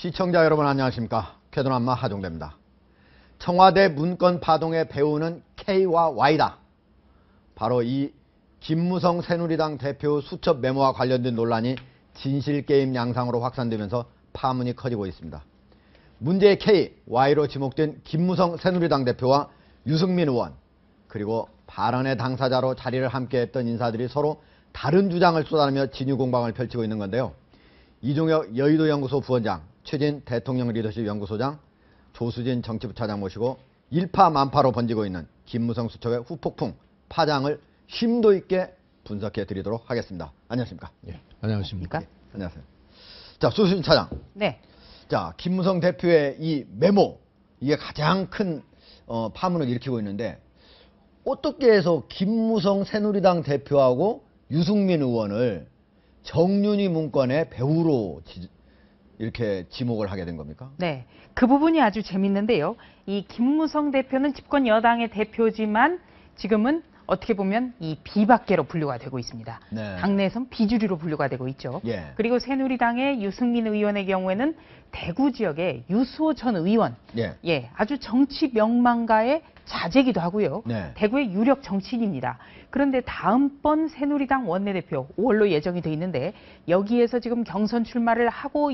시청자 여러분 안녕하십니까. 쾌도남마 하종대입니다. 청와대 문건 파동에 배우는 K와 Y다. 바로 이 김무성 새누리당 대표 수첩 메모와 관련된 논란이 진실게임 양상으로 확산되면서 파문이 커지고 있습니다. 문제의 K, Y로 지목된 김무성 새누리당 대표와 유승민 의원, 그리고 발언의 당사자로 자리를 함께했던 인사들이 서로 다른 주장을 쏟아내며 진유공방을 펼치고 있는 건데요. 이종혁 여의도연구소 부원장, 최진 대통령 리더십 연구소장, 조수진 정치부차장 모시고 일파만파로 번지고 있는 김무성 수첩의 후폭풍 파장을 심도 있게 분석해 드리도록 하겠습니다. 안녕하십니까? 예, 안녕하십니까? 예, 안녕하세요. 자, 조수진 차장. 네. 자, 김무성 대표의 이 메모, 이게 가장 큰 파문을 일으키고 있는데, 어떻게 해서 김무성 새누리당 대표하고 유승민 의원을 정윤희 문건의 배우로 이렇게 지목을 하게 된 겁니까? 네. 그 부분이 아주 재밌는데요. 이 김무성 대표는 집권 여당의 대표지만 지금은 어떻게 보면 이 비박계로 분류가 되고 있습니다. 네. 당내에선 비주류로 분류가 되고 있죠. 예. 그리고 새누리당의 유승민 의원의 경우에는 대구 지역의 유수호 전 의원. 예. 아주 정치 명망가의 자제기도 하고요. 네. 대구의 유력 정치인입니다. 그런데 다음번 새누리당 원내대표 5월로 예정이 돼 있는데 여기에서 지금 경선 출마를 하고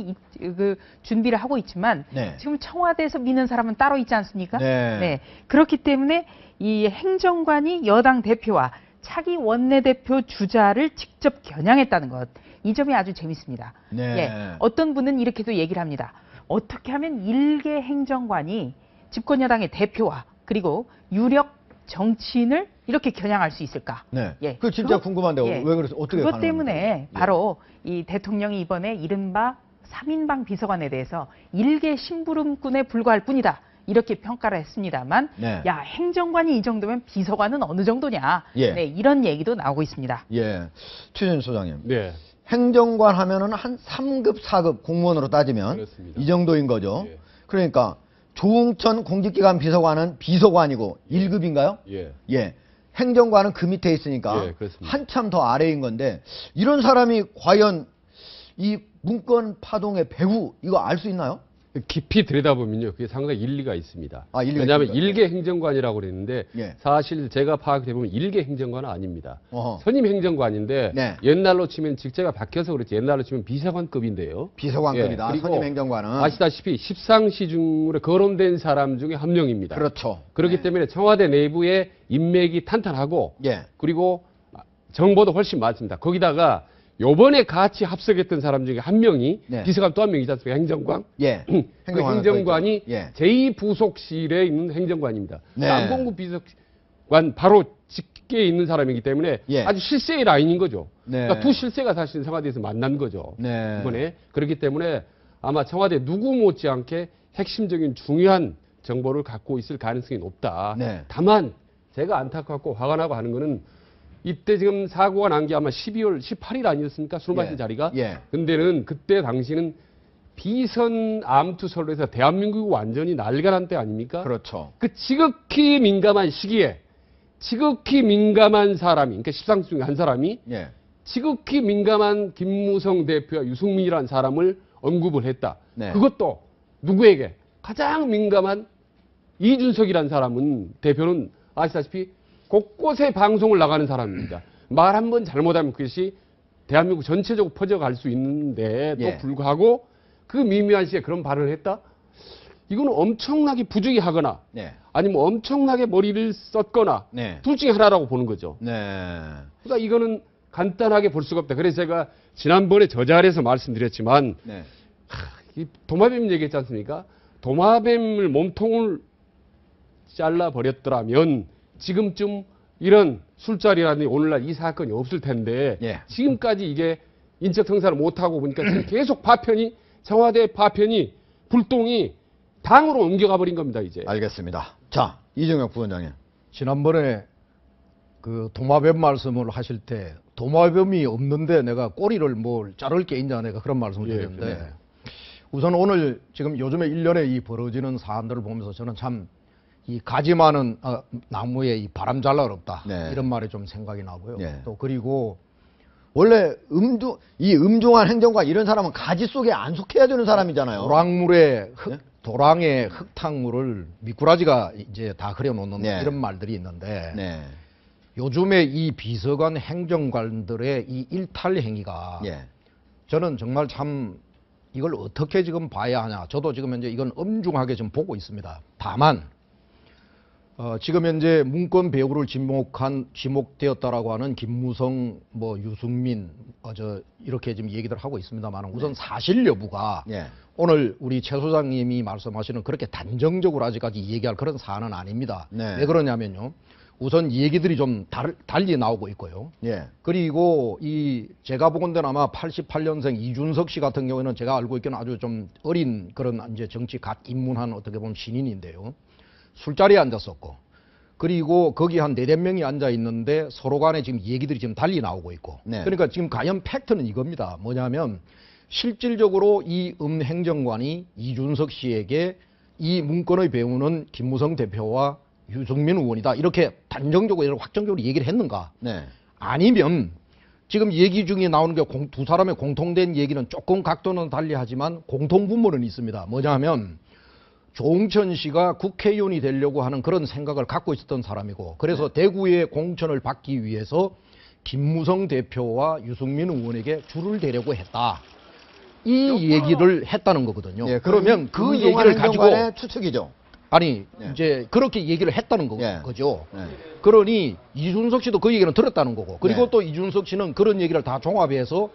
준비를 하고 있지만 네. 지금 청와대에서 미는 사람은 따로 있지 않습니까? 네. 그렇기 때문에 이 행정관이 여당 대표와 차기 원내대표 주자를 직접 겨냥했다는 것. 이 점이 아주 재밌습니다. 네. 어떤 분은 이렇게도 얘기를 합니다. 어떻게 하면 일개 행정관이 집권 여당의 대표와 그리고 유력 정치인을 이렇게 겨냥할 수 있을까? 네. 그 진짜 궁금한데요. 왜 그래서 어떻게 그것 가능합니까? 때문에 바로 이 대통령이 이번에 이른바 3인방 비서관에 대해서 일개 심부름꾼에 불과할 뿐이다. 이렇게 평가를 했습니다만, 네. 야, 행정관이 이 정도면 비서관은 어느 정도냐? 예. 네, 이런 얘기도 나오고 있습니다. 예. 최진 소장님. 네. 행정관 하면은 한 3급, 4급 공무원으로 따지면 그렇습니다. 이 정도인 거죠. 예. 그러니까 조응천 공직기관 비서관은 비서관이고 1급인가요? 예. 예. 행정관은 그 밑에 있으니까 예, 그렇습니다. 한참 더 아래인 건데 이런 사람이 과연 이 문건 파동의 배후 이거 알 수 있나요? 깊이 들여다보면요, 그게 상당히 일리가 있습니다. 아, 일리가 왜냐하면 있습니까? 일개 행정관이라고 그랬는데 예. 사실 제가 파악해보면 일개 행정관은 아닙니다. 어허. 선임 행정관인데 네. 옛날로 치면 직제가 바뀌어서 그렇지 옛날로 치면 비서관급인데요. 비서관급이다. 예, 그리고 선임 행정관은. 아시다시피 십상시 중으로 거론된 사람 중에 한 명입니다. 그렇죠. 그렇기 네. 때문에 청와대 내부에 인맥이 탄탄하고 예. 그리고 정보도 훨씬 많습니다. 거기다가 요번에 같이 합석했던 사람 중에 한 명이 네. 비서관 또 한 명이지 않습니까? 행정관. 예. 그 행정관은 행정관이 또 있죠. 예. 제2부속실에 있는 행정관입니다. 네. 남봉구 비서관 바로 직계에 있는 사람이기 때문에 예. 아주 실세의 라인인 거죠. 네. 그러니까 두 실세가 사실 청와대에서 만난 거죠. 네. 이번에. 그렇기 때문에 아마 청와대 누구 못지않게 핵심적인 중요한 정보를 갖고 있을 가능성이 높다. 네. 다만 제가 안타깝고 화가 나고 하는 거는 이때 지금 사고가 난 게 아마 12월 18일 아니었습니까? 술 마신 예. 자리가. 예. 근데는 그때 당시는 비선 암투설로 해서 대한민국이 완전히 날가난 때 아닙니까? 그렇죠. 그 지극히 민감한 시기에 지극히 민감한 사람이, 그러니까 십상수 중에 한 사람이 예. 지극히 민감한 김무성 대표와 유승민이라는 사람을 언급을 했다. 네. 그것도 누구에게? 가장 민감한 이준석이라는 사람은 대표는 아시다시피 곳곳에 방송을 나가는 사람입니다. 말 한 번 잘못하면 그것이 대한민국 전체적으로 퍼져갈 수 있는데 또 예. 불구하고 그 미묘한 시기에 그런 발언을 했다? 이거는 엄청나게 부주의하거나 네. 아니면 엄청나게 머리를 썼거나 네. 둘 중에 하나라고 보는 거죠. 네. 그러니까 이거는 간단하게 볼 수가 없다. 그래서 제가 지난번에 저 자리에서 말씀드렸지만 네. 이 도마뱀 얘기했지 않습니까? 도마뱀을 몸통을 잘라버렸더라면 지금쯤 이런 술자리라든지 오늘날 이 사건이 없을 텐데 예. 지금까지 이게 인적 청산을 못하고 보니까 지금 계속 파편이 청와대 파편이 불똥이 당으로 옮겨가 버린 겁니다. 이제. 알겠습니다. 자, 이종혁 부원장님. 지난번에 그 도마뱀 말씀을 하실 때 도마뱀이 없는데 내가 꼬리를 뭘 자를 게 있냐 내가 그런 말씀을 예, 드렸는데 네. 우선 오늘 지금 요즘에 일련에 이 벌어지는 사안들을 보면서 저는 참 이 가지 많은 나무에 이 바람 잘 날 없다 네. 이런 말이 좀 생각이 나고요. 네. 또 그리고 원래 이 음종한 행정관 이런 사람은 가지 속에 안 속해야 되는 사람이잖아요. 도랑물에 네? 도랑의 흙탕물을 미꾸라지가 이제 다 그려놓는 네. 이런 말들이 있는데 네. 요즘에 이 비서관 행정관들의 이 일탈 행위가 예. 저는 정말 참 이걸 어떻게 지금 봐야 하냐. 저도 지금 현재 이건 엄중하게 지금 보고 있습니다. 다만 지금 현재 문건 배우를 지목되었다라고 하는 김무성, 유승민, 이렇게 지금 얘기들 하고 있습니다만 우선 사실 여부가 예. 오늘 우리 최 소장님이 말씀하시는 그렇게 단정적으로 아직까지 얘기할 그런 사안은 아닙니다. 네. 왜 그러냐면요. 우선 얘기들이 좀 달리 나오고 있고요. 예. 그리고 제가 보건대는 아마 88년생 이준석 씨 같은 경우에는 제가 알고 있기는 아주 좀 어린 그런 이제 정치 갓 입문한 어떻게 보면 신인인데요. 술자리에 앉았었고, 그리고 거기 한 4-5명이 앉아 있는데 서로 간에 지금 얘기들이 지금 달리 나오고 있고. 네. 그러니까 지금 과연 팩트는 이겁니다. 뭐냐면 실질적으로 이 행정관이 이준석 씨에게 이 문건의 배우는 김무성 대표와 유승민 의원이다. 이렇게 단정적으로 확정적으로 얘기를 했는가? 네. 아니면 지금 얘기 중에 나오는 게 두 사람의 공통된 얘기는 조금 각도는 달리하지만 공통분모는 있습니다. 뭐냐면 조응천 씨가 국회의원이 되려고 하는 그런 생각을 갖고 있었던 사람이고, 그래서 대구의 공천을 받기 위해서 김무성 대표와 유승민 의원에게 줄을 대려고 했다. 이 얘기를 했다는 거거든요. 예, 그러면 그 음종한 얘기를 가지고 행정관의 추측이죠. 아니 예. 이제 그렇게 얘기를 했다는 예. 거죠. 네. 그러니 이준석 씨도 그 얘기는 들었다는 거고, 그리고 네. 또 이준석 씨는 그런 얘기를 다 종합해서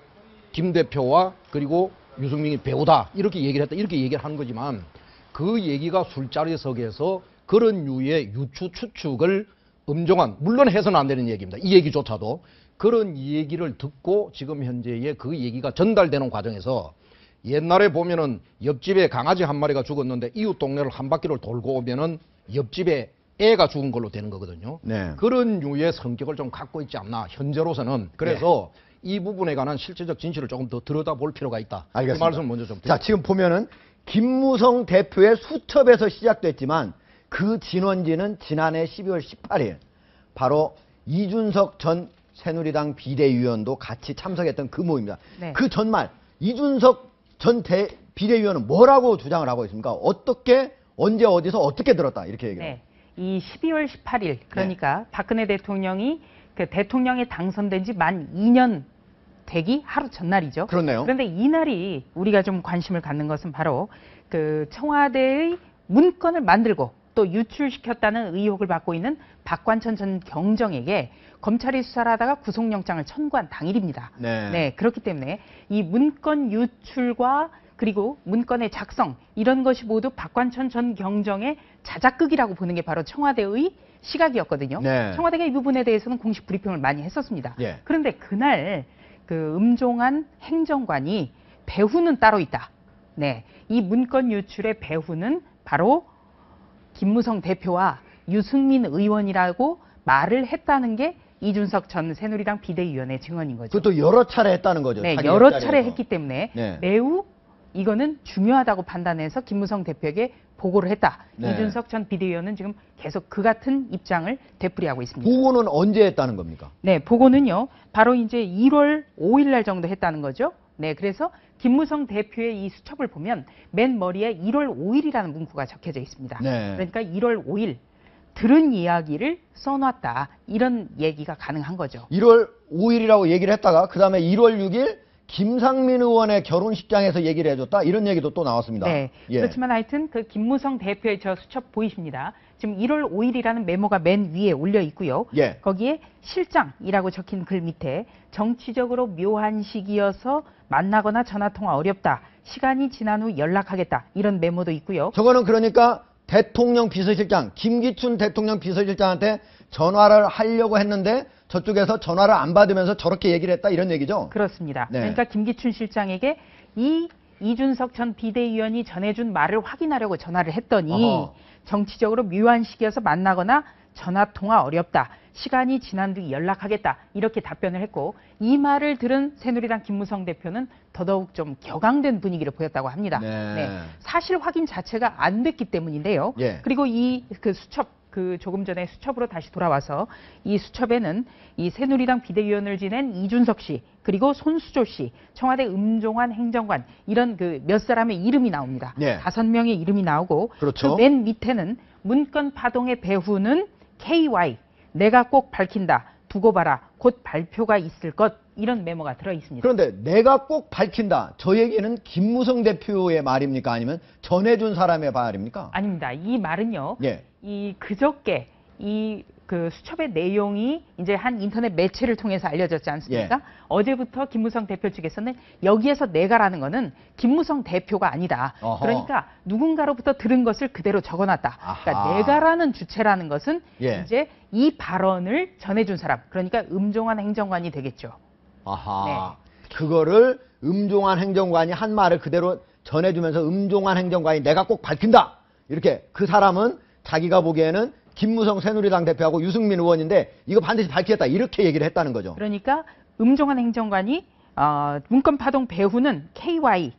김 대표와 그리고 유승민이 배우다 이렇게 얘기를 했다 이렇게 얘기를 하는 거지만, 그 얘기가 술자리석에서 그런 류의 추측을 음종한, 물론 해서는 안 되는 얘기입니다. 이 얘기조차도 그런 얘기를 듣고 지금 현재의 그 얘기가 전달되는 과정에서, 옛날에 보면은 옆집에 강아지 한 마리가 죽었는데 이웃 동네를 한 바퀴를 돌고 오면은 옆집에 애가 죽은 걸로 되는 거거든요. 네. 그런 류의 성격을 좀 갖고 있지 않나 현재로서는. 그래서 이 부분에 관한 실질적 진실을 조금 더 들여다볼 필요가 있다. 알겠습니다. 그 말씀 먼저 좀 자, 지금 보면은 김무성 대표의 수첩에서 시작됐지만 그 진원지는 지난해 12월 18일 바로 이준석 전 새누리당 비대위원도 같이 참석했던 그 모임입니다. 네. 그 전말 이준석 전 비대위원은 뭐라고 주장을 하고 있습니까? 어떻게, 언제, 어디서 어떻게 들었다 이렇게 얘기해요. 네. 이 12월 18일 그러니까 박근혜 대통령이 그 대통령에 당선된 지 만 2년 되기 하루 전날이죠. 그렇네요. 그런데 이날이 우리가 좀 관심을 갖는 것은 바로 그 청와대의 문건을 만들고 또 유출시켰다는 의혹을 받고 있는 박관천 전 경정에게 검찰이 수사를 하다가 구속영장을 청구한 당일입니다. 네. 그렇기 때문에 이 문건 유출과 그리고 문건의 작성 이런 것이 모두 박관천 전 경정의 자작극이라고 보는 게 바로 청와대의 시각이었거든요. 네. 청와대가 이 부분에 대해서는 공식 브리핑을 많이 했었습니다. 예. 그런데 그날 그 음종한 행정관이 배후는 따로 있다. 네, 이 문건 유출의 배후는 바로 김무성 대표와 유승민 의원이라고 말을 했다는 게 이준석 전 새누리당 비대위원의 증언인 거죠. 그것도 여러 차례 했다는 거죠. 네, 자기 여러 옆자리에서. 차례 했기 때문에 네. 매우 이거는 중요하다고 판단해서 김무성 대표에게 보고를 했다. 네. 이준석 전 비대위원은 지금 계속 그 같은 입장을 되풀이하고 있습니다. 보고는 언제 했다는 겁니까? 네, 보고는요. 바로 이제 1월 5일 날 정도 했다는 거죠. 네, 그래서 김무성 대표의 이 수첩을 보면 맨 머리에 1월 5일이라는 문구가 적혀져 있습니다. 네. 그러니까 1월 5일 들은 이야기를 써놨다. 이런 얘기가 가능한 거죠. 1월 5일이라고 얘기를 했다가 그 다음에 1월 6일 김상민 의원의 결혼식장에서 얘기를 해줬다. 이런 얘기도 또 나왔습니다. 네. 예. 그렇지만 하여튼 그 김무성 대표의 저 수첩 보이십니다. 지금 1월 5일이라는 메모가 맨 위에 올려 있고요. 예. 거기에 실장이라고 적힌 글 밑에 정치적으로 묘한 시기여서 만나거나 전화통화 어렵다. 시간이 지난 후 연락하겠다. 이런 메모도 있고요. 저거는 그러니까 대통령 비서실장, 김기춘 대통령 비서실장한테 전화를 하려고 했는데 저쪽에서 전화를 안 받으면서 저렇게 얘기를 했다 이런 얘기죠? 그렇습니다. 네. 그러니까 김기춘 실장에게 이준석 전 비대위원이 전해준 말을 확인하려고 전화를 했더니 어허. 정치적으로 묘한 시기여서 만나거나 전화통화 어렵다. 시간이 지난 뒤 연락하겠다. 이렇게 답변을 했고 이 말을 들은 새누리당 김무성 대표는 더더욱 좀 격앙된 분위기를 보였다고 합니다. 네. 사실 확인 자체가 안 됐기 때문인데요. 예. 그리고 이 그 수첩 그 조금 전에 수첩으로 다시 돌아와서 이 수첩에는 이 새누리당 비대위원을 지낸 이준석 씨 그리고 손수조 씨, 청와대 음종환 행정관 이런 그 몇 사람의 이름이 나옵니다. 네. 5명의 이름이 나오고 그렇죠. 그 맨 밑에는 문건 파동의 배후는 KY 내가 꼭 밝힌다. 두고 봐라. 곧 발표가 있을 것. 이런 메모가 들어 있습니다. 그런데 내가 꼭 밝힌다. 저 얘기는 김무성 대표의 말입니까? 아니면 전해준 사람의 말입니까? 아닙니다. 이 말은요. 예. 이 그저께 이 그 수첩의 내용이 이제 한 인터넷 매체를 통해서 알려졌지 않습니까? 예. 어제부터 김무성 대표 측에서는 여기에서 내가라는 거는 김무성 대표가 아니다. 어허. 그러니까 누군가로부터 들은 것을 그대로 적어놨다. 그러니까 아하. 내가라는 주체라는 것은 예. 이제 이 발언을 전해준 사람, 그러니까 음종환 행정관이 되겠죠. 아하. 그거를 음종환 행정관이 한 말을 그대로 전해주면서 음종환 행정관이 내가 꼭 밝힌다. 이렇게 그 사람은 자기가 보기에는 김무성 새누리당 대표하고 유승민 의원인데 이거 반드시 밝히겠다. 이렇게 얘기를 했다는 거죠. 그러니까 음종환 행정관이 문건 파동 배후는 KY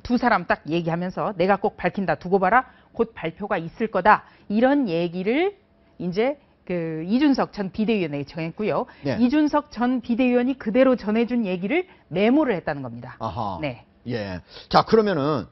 두 사람 딱 얘기하면서 내가 꼭 밝힌다. 두고 봐라. 곧 발표가 있을 거다. 이런 얘기를 이제 그 이준석 전 비대위원에게 정했고요. 네. 이준석 전 비대위원이 그대로 전해준 얘기를 메모를 했다는 겁니다. 아하. 네. 예. 자, 그러면은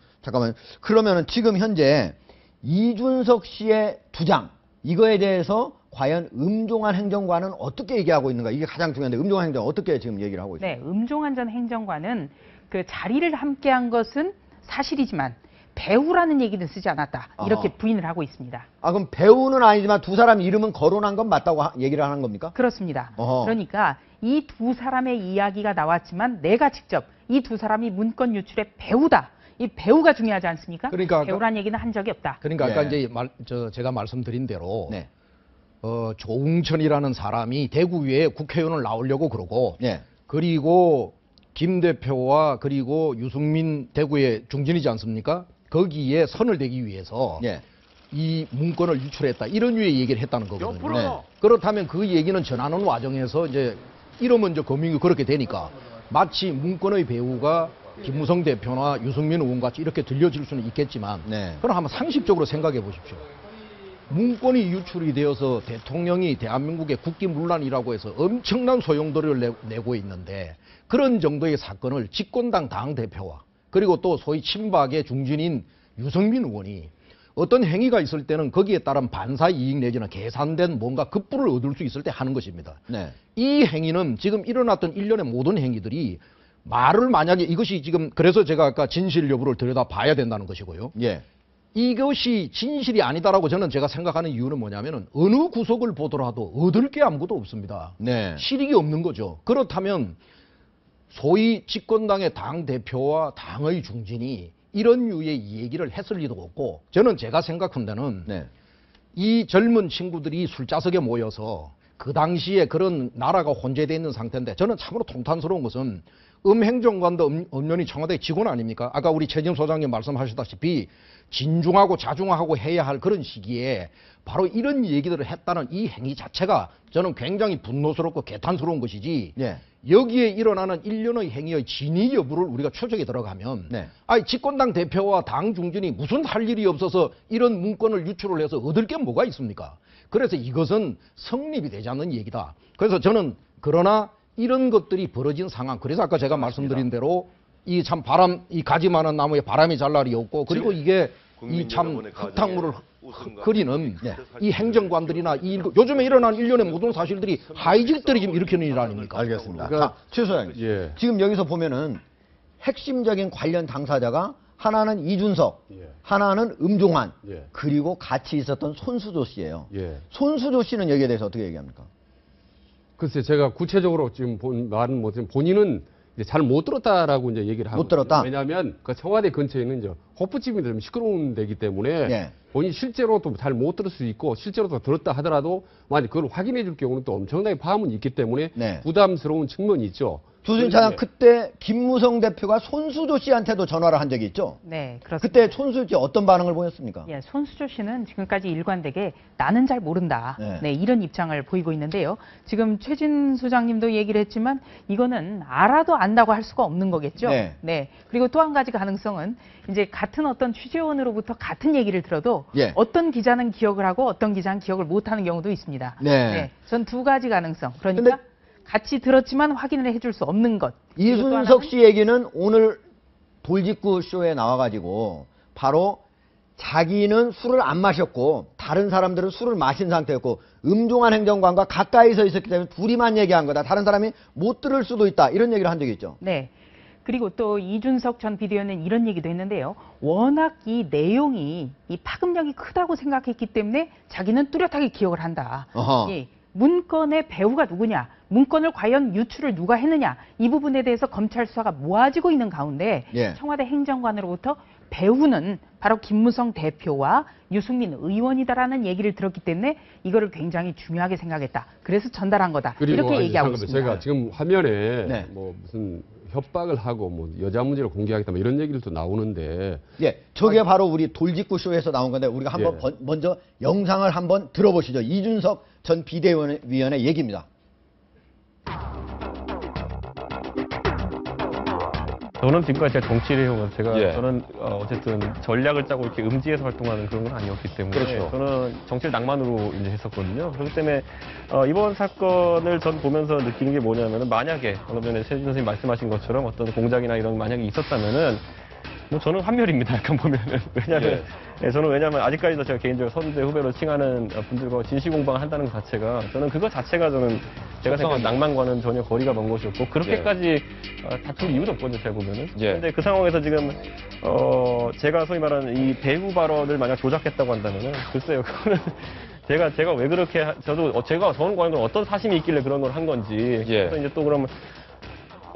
지금 현재 이준석 씨의 주장 이거에 대해서 과연 음종환 행정관은 어떻게 얘기하고 있는가? 이게 가장 중요한데 음종환 행정관 어떻게 지금 얘기를 하고 있습니까? 네, 음종환 전 행정관은 그 자리를 함께한 것은 사실이지만 배우라는 얘기는 쓰지 않았다. 이렇게 아하. 부인을 하고 있습니다. 아, 그럼 배우는 아니지만 두 사람 이름은 거론한 건 맞다고 얘기를 하는 겁니까? 그렇습니다. 어허. 그러니까 이 두 사람의 이야기가 나왔지만 내가 직접 이 두 사람이 문건 유출의 배우다. 이 배우가 중요하지 않습니까? 그러니까 아까- 배우란 얘기는 한 적이 없다. 그러니까 아까 예. 이제 제가 말씀드린 대로 네. 조웅천이라는 사람이 대구에 국회의원을 나오려고 그러고 예. 그리고 김 대표와 그리고 유승민 대구의 중진이지 않습니까? 거기에 선을 대기 위해서 예. 이 문건을 유출했다. 이런 류의 얘기를 했다는 거거든요. 네. 그렇다면 그 얘기는 전하는 과정에서 이제 이러면 이제 검증이 그렇게 되니까 마치 문건의 배우가 김무성 대표나 유승민 의원 같이 이렇게 들려질 수는 있겠지만 네. 그럼 한번 상식적으로 생각해 보십시오. 문건이 유출이 되어서 대통령이 대한민국의 국기문란이라고 해서 엄청난 소용돌이를 내고 있는데 그런 정도의 사건을 집권당 당대표와 그리고 또 소위 친박의 중진인 유승민 의원이 어떤 행위가 있을 때는 거기에 따른 반사 이익 내지는 계산된 뭔가 급부를 얻을 수 있을 때 하는 것입니다. 네. 이 행위는 지금 일어났던 일련의 모든 행위들이 말을 만약에 이것이 지금 그래서 제가 아까 진실 여부를 들여다 봐야 된다는 것이고요. 예. 이것이 진실이 아니다라고 저는 제가 생각하는 이유는 뭐냐면은 어느 구석을 보더라도 얻을 게 아무것도 없습니다. 네. 실익이 없는 거죠. 그렇다면 소위 집권당의 당 대표와 당의 중진이 이런 류의 얘기를 했을 리도 없고 저는 제가 생각한 데는 네. 이 젊은 친구들이 술자석에 모여서 그 당시에 그런 나라가 혼재되어 있는 상태인데 저는 참으로 통탄스러운 것은 행정관도 엄연히 청와대 직원 아닙니까? 아까 우리 최진 소장님 말씀하셨다시피 진중하고 자중하고 해야 할 그런 시기에 바로 이런 얘기들을 했다는 이 행위 자체가 저는 굉장히 분노스럽고 개탄스러운 것이지 예. 여기에 일어나는 일련의 행위의 진위 여부를 우리가 추적에 들어가면 네. 아니 집권당 대표와 당 중진이 무슨 할 일이 없어서 이런 문건을 유출을 해서 얻을 게 뭐가 있습니까? 그래서 이것은 성립이 되지 않는 얘기다. 그래서 저는 그러나 이런 것들이 벌어진 상황 그래서 아까 제가 말씀드린 대로 이 참 이 가지 많은 나무에 바람이 잘 날이 없고 그리고 이게 이 참 흙탕물을 흐리는 이 행정관들이나 요즘에 일어난 일련의 모든 사실들이 하이직들이 지금 일으키는 일 아닙니까? 알겠습니다. 그러니까- 자, 최 소장님. 예. 지금 여기서 보면은 핵심적인 관련 당사자가 하나는 이준석, 예. 하나는 음종환, 예. 그리고 같이 있었던 손수조 씨예요. 예. 손수조 씨는 여기에 대해서 어떻게 얘기합니까? 글쎄 제가 구체적으로 지금 말은 못하지만 본인은 이제 잘 못 들었다라고 이제 얘기를 하고 못 들었다? 왜냐하면 그 청와대 근처에는 이제 호프집이 좀 시끄러운 데이기 때문에 예. 본인이 실제로도 잘 못 들을 수 있고 실제로도 들었다 하더라도 만약 그걸 확인해 줄 경우는 또 엄청나게 파함은 있기 때문에 네. 부담스러운 측면이 있죠. 조순 차장 그때 김무성 대표가 손수조 씨한테도 전화를 한 적이 있죠? 네, 그렇습니다. 그때 손수조 씨 어떤 반응을 보였습니까? 예, 손수조 씨는 지금까지 일관되게 나는 잘 모른다. 네. 네, 이런 입장을 보이고 있는데요. 지금 최진 소장님도 얘기를 했지만 이거는 알아도 안다고 할 수가 없는 거겠죠. 네. 그리고 또 한 가지 가능성은 이제 같은 어떤 취재원으로부터 같은 얘기를 들어도 경우도 예. 어떤 기자는 기억을 하고 어떤 기자는 기억을 못하는 경우도 있습니다. 네. 전 두 가지 가능성. 그러니까 근데 같이 들었지만 확인을 해줄 수 없는 것. 그리고 또 이준석 하나는 씨 얘기는 오늘 돌직구 쇼에 나와가지고 바로 자기는 술을 안 마셨고 다른 사람들은 술을 마신 상태였고 음종한 행정관과 가까이서 있었기 때문에 둘이만 얘기한 거다. 다른 사람이 못 들을 수도 있다. 이런 얘기를 한 적이 있죠. 네. 그리고 또 이준석 전 비대위원은 이런 얘기도 했는데요. 워낙 이 내용이 이 파급력이 크다고 생각했기 때문에 자기는 뚜렷하게 기억을 한다. 어허. 예. 문건의 배우가 누구냐, 문건을 과연 유출을 누가 했느냐, 이 부분에 대해서 검찰 수사가 모아지고 있는 가운데 예. 청와대 행정관으로부터 배우는 바로 김무성 대표와 유승민 의원이다라는 얘기를 들었기 때문에 이거를 굉장히 중요하게 생각했다. 그래서 전달한 거다. 이렇게 얘기하고 있습니다. 제가 지금 화면에 네. 뭐 무슨 협박을 하고 뭐 여자 문제를 공개하겠다 뭐 이런 얘기들도 나오는데 예, 저게 바로 우리 돌직구 쇼에서 나온 건데 우리가 한번 예. 먼저 영상을 한번 들어보시죠. 이준석 전 비대위원의 얘기입니다. 저는 지금까지 제가 정치를 해오면서 제가 예. 저는 어쨌든 전략을 짜고 이렇게 음지에서 활동하는 그런 건 아니었기 때문에 그렇죠. 저는 정치를 낭만으로 이제 했었거든요. 그렇기 때문에 이번 사건을 전 보면서 느끼는 게 뭐냐면은 만약에 방금 전에 최준 선생님 말씀하신 것처럼 어떤 공작이나 이런 만약에 있었다면은 뭐 저는 환멸입니다. 약간 보면은 왜냐하면 저는 아직까지도 제가 개인적으로 선대 후배로 칭하는 분들과 진실 공방을 한다는 것 자체가 저는 그거 자체가 저는 제가 생각하는 낭만과는 전혀 거리가 먼 것이었고 그렇게까지 다툴 이유도 없거든요. 제가 보면은. 그런데 그 상황에서 지금 제가 소위 말하는 이 배후 발언을 만약 조작했다고 한다면은 글쎄요 그거는. 제가 왜 그렇게 저는 과연 어떤 사심이 있길래 그런 걸 한 건지 그래서 이제 또 그러면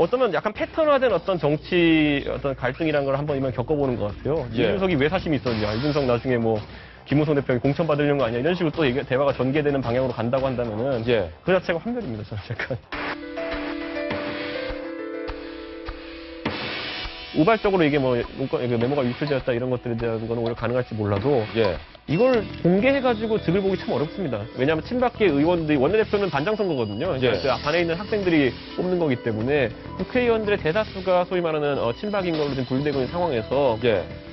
어쩌면 약간 패턴화된 어떤 정치 어떤 갈등이라는 걸 한번 이만 겪어보는 것 같아요. 이준석이 왜 사심이 있었냐. 이준석 나중에 뭐 김무성 대표에게 공천받으려는 거 아니야. 이런 식으로 또 대화가 전개되는 방향으로 간다고 한다면은 그 자체가 환멸입니다. 저는 약간. 우발적으로 이게 뭐 메모가 유출되었다 이런 것들에 대한 거는 오히려 가능할지 몰라도 이걸 공개해가지고 득을 보기 참 어렵습니다. 왜냐하면 친박계 의원들이 원내대표는 반장 선거거든요. 그 반에 있는 학생들이 뽑는 거기 때문에 국회의원들의 대다수가 소위 말하는 친박인 걸로 지금 분류되고 있는 상황에서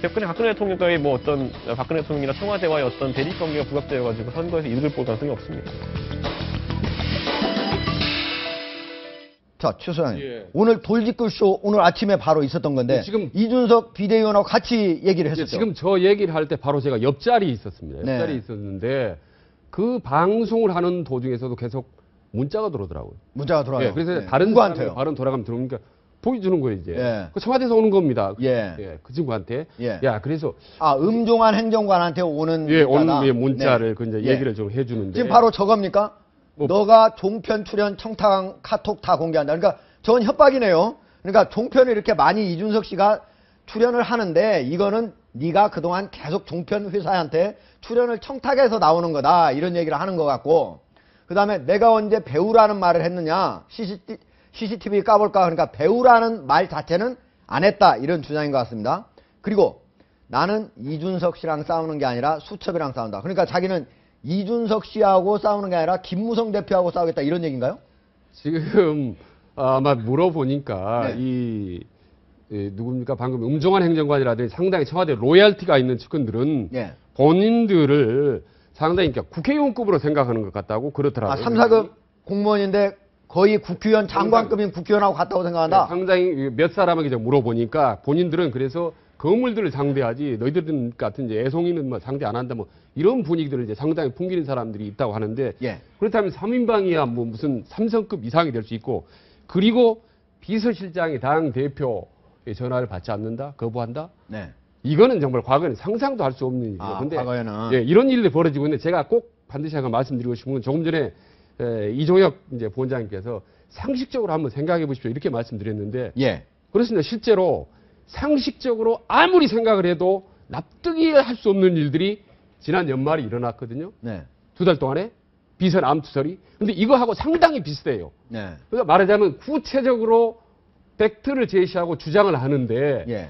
박근혜 대통령과의 뭐 어떤 박근혜 대통령이나 청와대와의 어떤 대립 관계가 부각되어가지고 선거에서 이득을 볼 가능성이 없습니다. 자, 최 소장님. 오늘 돌직구 쇼 오늘 아침에 바로 있었던 건데 지금 이준석 비대위원하고 같이 얘기를 했었죠. 지금 저 얘기를 할 때 바로 제가 옆자리에 있었습니다. 네. 옆자리에 있었는데 그 방송을 하는 도중에서도 계속 문자가 들어오더라고요. 문자가 들어와요. 그래서 네. 다른 누구한테요? 사람이 발언 돌아가면 들어오니까 보여주는 거예요 이제. 예. 그 청와대에서 오는 겁니다. 예. 그 친구한테. 예. 야 그래서 음종한 행정관한테 오는 오는 문자다. 문자를 네. 그 이제 예. 얘기를 좀 해주는데. 지금 바로 저겁니까? 뭐- 너가 종편 출연 청탁 카톡 다 공개한다. 그러니까 전 협박이네요. 그러니까 종편을 이렇게 많이 이준석 씨가 출연을 하는데 이거는 네가 그동안 계속 종편 회사한테 출연을 청탁해서 나오는 거다. 이런 얘기를 하는 것 같고 그다음에 내가 언제 배우라는 말을 했느냐. CCTV 까볼까. 그러니까 배우라는 말 자체는 안 했다. 이런 주장인 것 같습니다. 그리고 나는 이준석 씨랑 싸우는 게 아니라 수첩이랑 싸운다. 그러니까 자기는 이준석 씨하고 싸우는 게 아니라 김무성 대표하고 싸우겠다. 이런 얘기인가요? 지금 아마 물어보니까 네. 누굽니까 방금 음종한 행정관이라든지 상당히 청와대 로얄티가 있는 측근들은 예. 본인들을 상당히 그러니까 국회의원급으로 생각하는 것 같다고 그렇더라고요. 3, 4급 공무원인데 거의 국회의원 장관급인 국회의원하고 같다고 생각한다. 상당히 몇 사람에게 좀 물어보니까 본인들은 그래서 거물들을 상대하지 너희들 같은 이제 애송이는 뭐 상대 안 한다 뭐 이런 분위기들을 이제 상당히 풍기는 사람들이 있다고 하는데 예. 그렇다면 3인방이야 뭐 무슨 삼성급 이상이 될 수 있고 그리고 비서실장이 당 대표의 전화를 받지 않는다 거부한다 네. 이거는 정말 과거에는 상상도 할 수 없는 일이에요. 근데 과거에는 이런 일이 벌어지고 있는데 제가 꼭 반드시 한번 말씀드리고 싶은 건 조금 전에 이종혁 이제 부원장님께서 상식적으로 한번 생각해 보십시오 이렇게 말씀드렸는데 예. 그렇습니다. 실제로 상식적으로 아무리 생각을 해도 납득이 할 수 없는 일들이 지난 연말에 일어났거든요. 네. 2달 동안에 비선 암투설이. 근데 이거하고 상당히 비슷해요. 네. 그러니까 말하자면 구체적으로 팩트를 제시하고 주장을 하는데 예.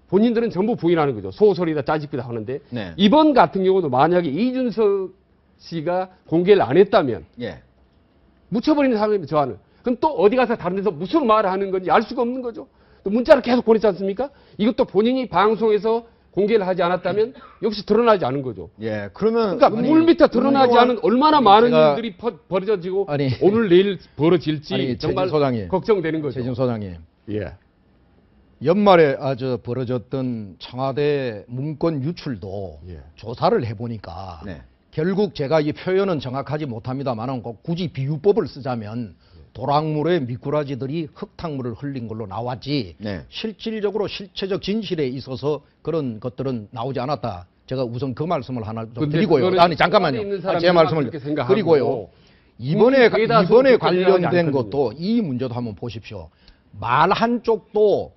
본인들은 전부 부인하는 거죠. 소설이다 짜집기다 하는데 네. 이번 같은 경우도 만약에 이준석 씨가 공개를 안 했다면 예. 묻혀버리는 사람입니다. 저 안을. 그럼 또 어디 가서 다른 데서 무슨 말을 하는 건지 알 수가 없는 거죠. 또 문자를 계속 보냈지 않습니까? 이것도 본인이 방송에서 공개를 하지 않았다면 역시 드러나지 않은 거죠. 예, 그러면 그러니까 물 밑에 드러나지 않은 얼마나 많은 제가- 일들이 벌어지고 아니, 오늘 내일 벌어질지 아니, 정말 최진 소장님. 걱정되는 거죠. 최진 소장님. 예. 연말에 벌어졌던 청와대 문건 유출도 예. 조사를 해보니까 네. 결국 제가 이 표현은 정확하지 못합니다만 굳이 비유법을 쓰자면 도락물의 미꾸라지들이 흙탕물을 흘린 걸로 나왔지 네. 실질적으로 실체적 진실에 있어서 그런 것들은 나오지 않았다. 제가 우선 그 말씀을 하나 좀 근데 드리고요. 그거는 아니 있는 잠깐만요. 제 사람들만 말씀을 그렇게 생각하고 그리고요. 이번에 대다수는 이번에 그렇게 생각하지 관련된 않거든요. 것도 이 문제도 한번 보십시오. 말 한쪽도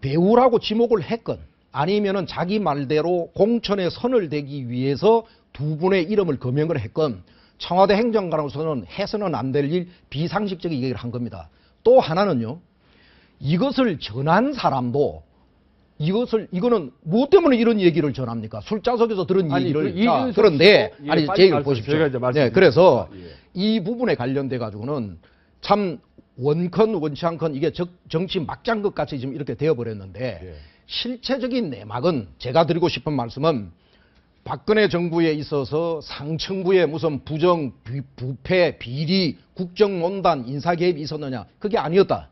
배우라고 지목을 했건 아니면은 자기 말대로 공천에 선을 대기 위해서 두 분의 이름을 거명을 했건 청와대 행정관으로서는 해서는 안 될 일 비상식적인 얘기를 한 겁니다. 또 하나는요. 이것을 전한 사람도 이거는 무엇 때문에 이런 얘기를 전합니까? 술자석에서 들은 아니, 얘기를 그 이준석 그런데 씨도, 예, 아니 빨리 제 얘기를 말씀, 보십시오. 제가 이제 네, 말씀드리겠습니다. 그래서 예. 이 부분에 관련돼 가지고는 참 원컨 원치 않건 이게 정치 막장것 같이 지금 이렇게 되어버렸는데 예. 실체적인 내막은 제가 드리고 싶은 말씀은 박근혜 정부에 있어서 상층부의 무슨 부정, 부패, 비리, 국정농단, 인사개입이 있었느냐 그게 아니었다.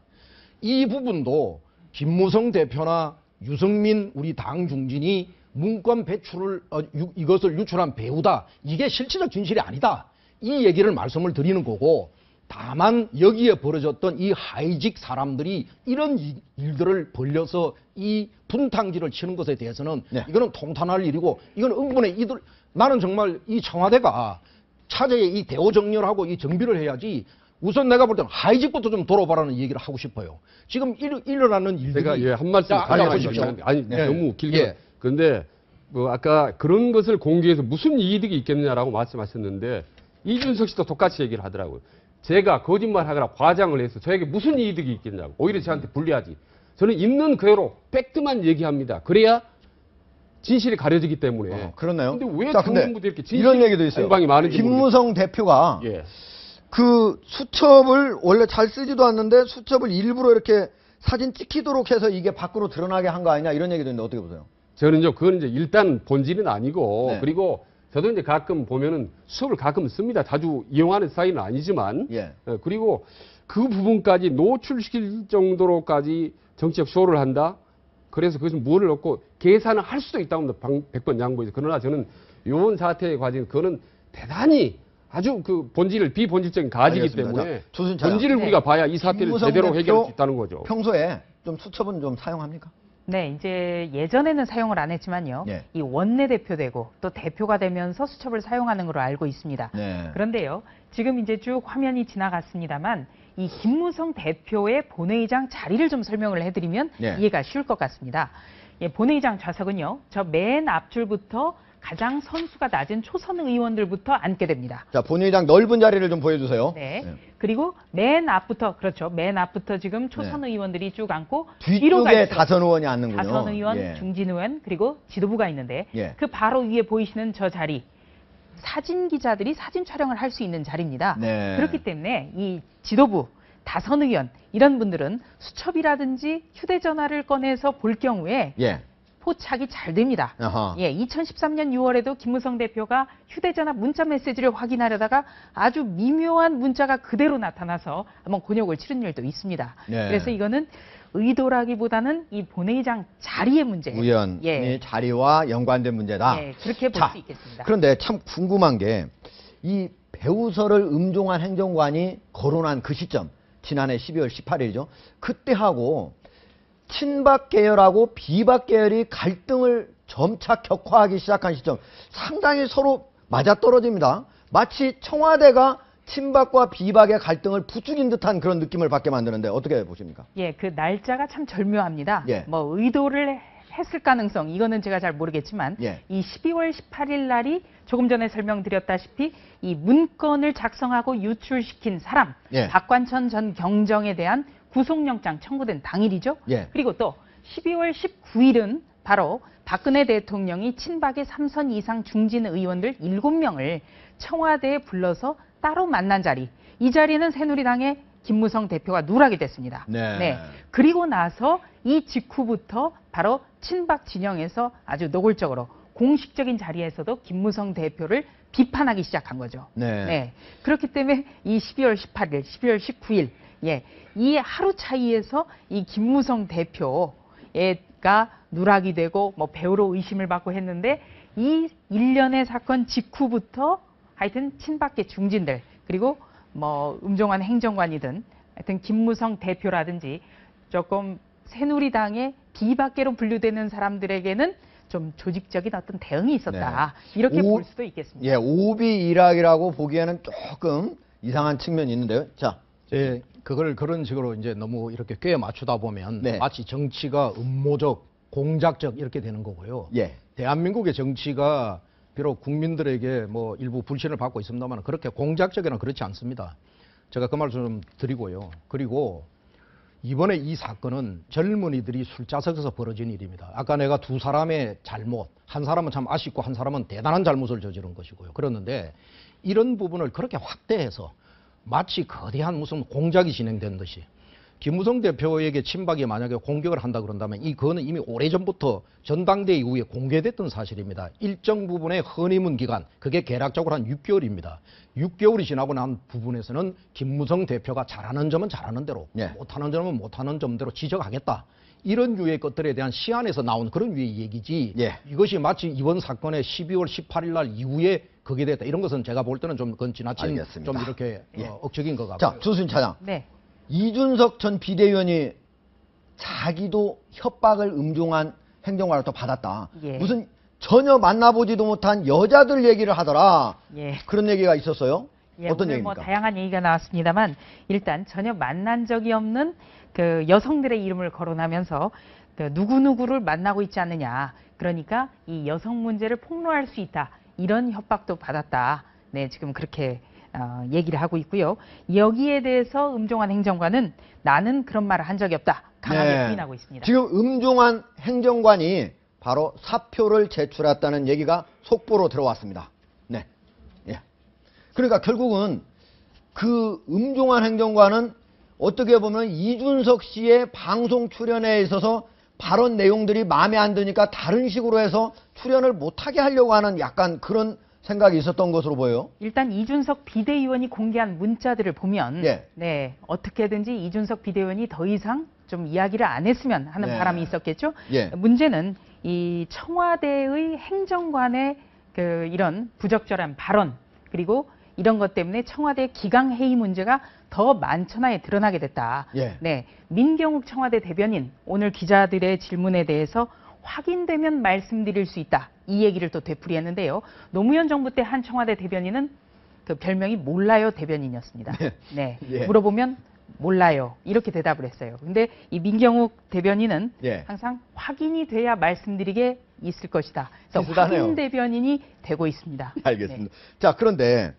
이 부분도 김무성 대표나 유승민 우리 당 중진이 문건 배출을 이것을 유출한 배우다. 이게 실체적 진실이 아니다. 이 얘기를 말씀을 드리는 거고 다만 여기에 벌어졌던 이 하이직 사람들이 이런 일들을 벌려서 이 분탕질을 치는 것에 대해서는 네. 이거는 통탄할 일이고 이건 응분의 이들 나는 정말 이 청와대가 차제에 이 대오 정렬하고 이 정비를 해야지 우선 내가 볼 때는 하이직부터 좀 돌아봐라는 얘기를 하고 싶어요. 지금 일어나는 일들이 제가 예, 한 말씀 자, 다시 보십시오. 하겠습니다. 아니 네. 너무 길게. 예. 그런데 뭐 아까 그런 것을 공개해서 무슨 이득이 있겠느냐라고 말씀하셨는데 이준석 씨도 똑같이 얘기를 하더라고요. 제가 거짓말하거나 과장을 해서 저에게 무슨 이득이 있겠냐고. 오히려 저한테 불리하지. 저는 있는 그대로 팩트만 얘기합니다. 그래야 진실이 가려지기 때문에. 그렇네요. 근데 왜 자, 근데 정부도 이렇게 진실 이런 얘기도 있어요. 공방이 많은지 김무성 대표가 예. 그 수첩을 원래 잘 쓰지도 않는데 수첩을 일부러 이렇게 사진 찍히도록 해서 이게 밖으로 드러나게 한 거 아니냐 이런 얘기도 있는데 어떻게 보세요? 저는요, 그건 이제 일단 본질은 아니고, 네. 그리고 저도 이제 가끔 보면은 수업을 가끔 씁니다. 자주 이용하는 사이는 아니지만, 예. 그리고 그 부분까지 노출시킬 정도로까지 정치적 쇼를 한다? 그래서 그것은 무엇을 얻고 계산을 할 수도 있다고 합니다. 100번 양보해서. 그러나 저는 요번 사태의 과정, 그거는 대단히 아주 그 본질을, 비본질적인 가지기 알겠습니다. 때문에 자, 조순찬. 본질을 네. 우리가 봐야 이 사태를 김무성 제대로 대표 해결할 수 있다는 거죠. 평소에 좀 수첩은 좀 사용합니까? 네, 이제 예전에는 사용을 안 했지만요. 예. 이 원내대표 되고 또 대표가 되면서 수첩을 사용하는 걸로 알고 있습니다. 네. 그런데요, 지금 이제 쭉 화면이 지나갔습니다만 이 김무성 대표의 본회의장 자리를 좀 설명을 해드리면 예. 이해가 쉬울 것 같습니다. 예, 본회의장 좌석은요, 저 맨 앞줄부터 가장 선수가 낮은 초선 의원들부터 앉게 됩니다. 자, 본회의장 넓은 자리를 좀 보여주세요. 네. 네. 그리고 맨 앞부터, 그렇죠. 맨 앞부터 지금 초선 네. 의원들이 쭉 앉고 뒤로 뒤쪽에 갈수록 다선 의원이 앉는군요. 다선 의원, 예. 중진 의원, 그리고 지도부가 있는데 예. 그 바로 위에 보이시는 저 자리, 사진 기자들이 사진 촬영을 할 수 있는 자리입니다. 네. 그렇기 때문에 이 지도부, 다선 의원 이런 분들은 수첩이라든지 휴대전화를 꺼내서 볼 경우에 예. 포착이 잘 됩니다. 아하. 예, 2013년 6월에도 김무성 대표가 휴대전화 문자 메시지를 확인하려다가 아주 미묘한 문자가 그대로 나타나서 한번 곤욕을 치른 일도 있습니다. 네. 그래서 이거는 의도라기보다는 이 본회의장 자리의 문제. 우연히 예, 자리와 연관된 문제다. 예, 그렇게 볼 자, 수 있겠습니다. 그런데 참 궁금한 게 이 배우설을 음종한 행정관이 거론한 그 시점, 지난해 12월 18일이죠. 그때하고 친박 계열하고 비박 계열이 갈등을 점차 격화하기 시작한 시점, 상당히 서로 맞아떨어집니다. 마치 청와대가 친박과 비박의 갈등을 부추긴 듯한 그런 느낌을 받게 만드는데 어떻게 보십니까? 예, 그 날짜가 참 절묘합니다. 예. 뭐 의도를 했을 가능성, 이거는 제가 잘 모르겠지만 예. 이 12월 18일 날이 조금 전에 설명드렸다시피 이 문건을 작성하고 유출시킨 사람, 예. 박관천 전 경정에 대한 구속영장 청구된 당일이죠. 예. 그리고 또 12월 19일은 바로 박근혜 대통령이 친박의 3선 이상 중진 의원들 7명을 청와대에 불러서 따로 만난 자리. 이 자리는 새누리당의 김무성 대표가 누락이 됐습니다. 네. 그리고 나서 이 직후부터 바로 친박 진영에서 아주 노골적으로 공식적인 자리에서도 김무성 대표를 비판하기 시작한 거죠. 네. 그렇기 때문에 이 12월 18일, 12월 19일, 이 하루 차이에서 이 김무성 대표가 누락이 되고 뭐 배우로 의심을 받고 했는데 이 일련의 사건 직후부터 하여튼 친박계 중진들 그리고 뭐 음종환 행정관이든 하여튼 김무성 대표라든지 조금 새누리당의 비박계로 분류되는 사람들에게는 좀 조직적인 어떤 대응이 있었다. 이렇게 볼 수도 있겠습니다. 예, 오비 일학이라고 보기에는 조금 이상한 측면이 있는데요. 자, 그걸 그런 식으로 이제 너무 이렇게 꿰 맞추다 보면 네. 마치 정치가 음모적, 공작적 이렇게 되는 거고요. 예. 대한민국의 정치가 비록 국민들에게 뭐 일부 불신을 받고 있습니다만 그렇게 공작적이나 그렇지 않습니다. 제가 그 말씀 좀 드리고요. 그리고 이번에 이 사건은 젊은이들이 술자석에서 벌어진 일입니다. 아까 내가 두 사람의 잘못, 한 사람은 참 아쉽고 한 사람은 대단한 잘못을 저지른 것이고요. 그랬는데 이런 부분을 그렇게 확대해서 마치 거대한 무슨 공작이 진행된 듯이 김무성 대표에게 친박이 만약에 공격을 한다 그런다면 그거는 이미 오래전부터 전당대 이후에 공개됐던 사실입니다. 일정 부분의 허니문 기간, 그게 개략적으로 한 6개월입니다. 6개월이 지나고 난 부분에서는 김무성 대표가 잘하는 점은 잘하는 대로, 못하는 점은 못하는 점대로 지적하겠다. 이런 류의 것들에 대한 시안에서 나온 그런 류의 얘기지 이것이 마치 이번 사건의 12월 18일 날 이후에 그게 됐다. 이런 것은 제가 볼 때는 좀 그건 지나친 알겠습니다. 좀 이렇게 억적인 것 같고요. 자, 조수진 차장. 네. 이준석 전 비대위원이 자기도 협박을 음종한 행정관을 또 받았다. 무슨 전혀 만나보지도 못한 여자들 얘기를 하더라. 그런 얘기가 있었어요. 어떤 오늘 얘기입니까? 뭐 다양한 얘기가 나왔습니다만 일단 전혀 만난 적이 없는 그 여성들의 이름을 거론하면서 그 누구누구를 만나고 있지 않느냐. 그러니까 이 여성 문제를 폭로할 수 있다. 이런 협박도 받았다. 네, 지금 그렇게 얘기를 하고 있고요. 여기에 대해서 음종환 행정관은 나는 그런 말을 한 적이 없다. 강하게 부인하고 있습니다. 지금 음종환 행정관이 바로 사표를 제출했다는 얘기가 속보로 들어왔습니다. 네. 그러니까 결국은 그 음종환 행정관은 어떻게 보면 이준석 씨의 방송 출연에 있어서 발언 내용들이 마음에 안 드니까 다른 식으로 해서 출연을 못하게 하려고 하는 약간 그런 생각이 있었던 것으로 보여요. 일단 이준석 비대위원이 공개한 문자들을 보면 어떻게든지 이준석 비대위원이 더 이상 좀 이야기를 안 했으면 하는 바람이 있었겠죠. 문제는 이 청와대의 행정관의 그 이런 부적절한 발언 그리고 이런 것 때문에 청와대 기강회의 문제가 더 만천하에 드러나게 됐다. 민경욱 청와대 대변인 오늘 기자들의 질문에 대해서 확인되면 말씀드릴 수 있다. 이 얘기를 또 되풀이했는데요. 노무현 정부 때 한 청와대 대변인은 그 별명이 몰라요 대변인이었습니다. 물어보면 몰라요. 이렇게 대답을 했어요. 근데 이 민경욱 대변인은 항상 확인이 돼야 말씀드리게 있을 것이다. 그래서 확인 대변인이 되고 있습니다. 알겠습니다. 자, 그런데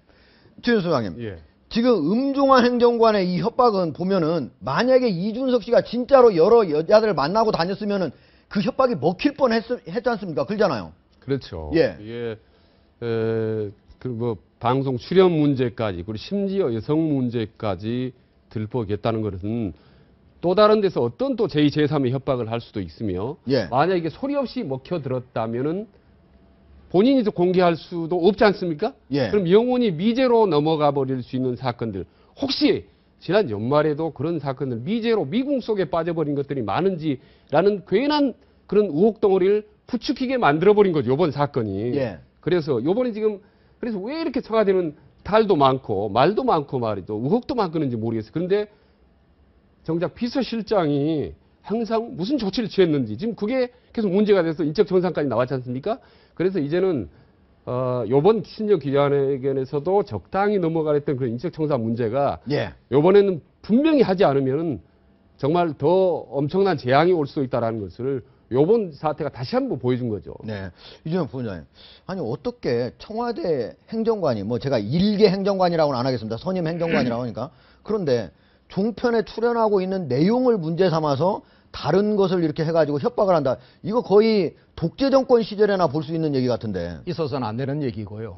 최윤수 소장님. 지금 음종환 행정관의 이 협박은 보면은 만약에 이준석 씨가 진짜로 여러 여자들을 만나고 다녔으면은 그 협박이 먹힐 뻔 했지 않습니까? 그러잖아요. 그렇죠. 그 뭐 방송 출연 문제까지 그리고 심지어 여성 문제까지 들먹였다는 것은 또 다른 데서 어떤 또 제2, 제3의 협박을 할 수도 있으며 만약에 이게 소리 없이 먹혀들었다면은 본인이 공개할 수도 없지 않습니까? 그럼 영원히 미제로 넘어가 버릴 수 있는 사건들 혹시 지난 연말에도 그런 사건들 미제로 미궁 속에 빠져버린 것들이 많은지라는 괜한 그런 의혹 덩어리를 부추기게 만들어버린 거죠. 이번 사건이. 그래서 요번에 지금 그래서 왜 이렇게 청와대는 탈도 많고 말도 많고 말이죠. 의혹도 많고는지 모르겠어요. 그런데 정작 비서실장이 항상 무슨 조치를 취했는지 지금 그게 계속 문제가 돼서 인적 정상까지 나왔지 않습니까? 그래서 이제는 요번 신년 기자회견에서도 적당히 넘어가랬던 그런 인적 청산 문제가 요번에는 분명히 하지 않으면 정말 더 엄청난 재앙이 올 수 있다는 것을 요번 사태가 다시 한번 보여준 거죠. 이준석 부원장님. 아니 어떻게 청와대 행정관이 뭐 제가 일개 행정관이라고는 안 하겠습니다. 선임 행정관이라고 하니까. 그런데 종편에 출연하고 있는 내용을 문제 삼아서 다른 것을 이렇게 해가지고 협박을 한다. 이거 거의 독재 정권 시절에나 볼 수 있는 얘기 같은데. 있어서는 안 되는 얘기고요.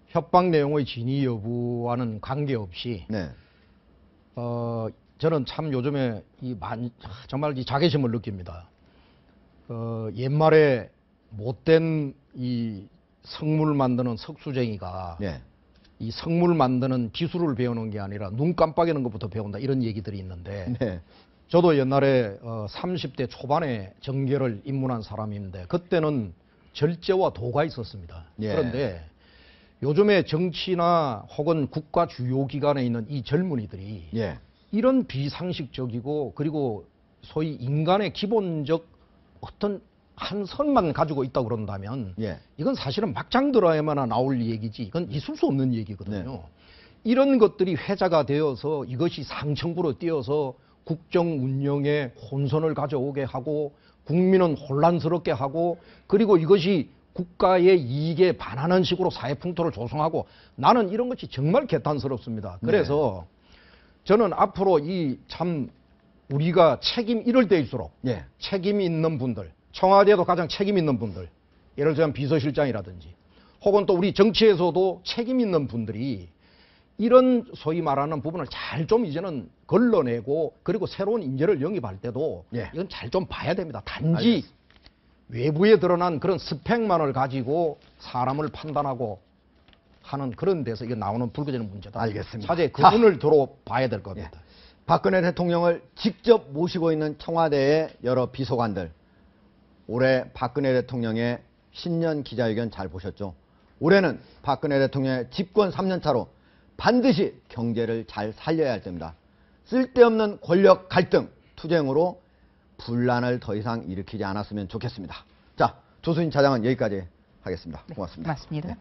협박 내용의 진위 여부와는 관계없이 저는 참 요즘에 정말 이 자괴심을 느낍니다. 옛말에 못된 이 성물 만드는 석수쟁이가 예. 이 성물 만드는 기술을 배우는 게 아니라 눈 깜빡이는 것부터 배운다 이런 얘기들이 있는데 네. 저도 옛날에 30대 초반에 정계를 입문한 사람인데 그때는 절제와 도가 있었습니다. 예. 그런데 요즘에 정치나 혹은 국가 주요 기관에 있는 이 젊은이들이 예. 이런 비상식적이고 그리고 소위 인간의 기본적 어떤 한 선만 가지고 있다고 그런다면 예. 이건 사실은 막장 드라마나 나올 얘기지 이건 있을 수 없는 얘기거든요. 네. 이런 것들이 회자가 되어서 이것이 상층부로 뛰어서 국정 운영에 혼선을 가져오게 하고 국민은 혼란스럽게 하고 그리고 이것이 국가의 이익에 반하는 식으로 사회 풍토를 조성하고 나는 이런 것이 정말 개탄스럽습니다. 그래서 저는 앞으로 이 참 우리가 이럴 때일수록 예. 책임 있는 분들, 청와대에도 가장 책임 있는 분들, 예를 들면 비서실장이라든지 혹은 또 우리 정치에서도 책임 있는 분들이 이런 소위 말하는 부분을 잘 좀 이제는 걸러내고 그리고 새로운 인재를 영입할 때도 예. 이건 잘 좀 봐야 됩니다. 단지 알겠습니다. 외부에 드러난 그런 스펙만을 가지고 사람을 판단하고 하는 그런 데서 이거 나오는 불거지는 문제다. 알겠습니다. 사실 그분을 들어 봐야 될 겁니다. 예. 박근혜 대통령을 직접 모시고 있는 청와대의 여러 비서관들, 올해 박근혜 대통령의 신년 기자회견 잘 보셨죠? 올해는 박근혜 대통령의 집권 3년 차로 반드시 경제를 잘 살려야 할 때입니다. 쓸데없는 권력 갈등, 투쟁으로 분란을 더 이상 일으키지 않았으면 좋겠습니다. 자, 조수진 차장은 여기까지 하겠습니다. 고맙습니다. 고맙습니다. 네.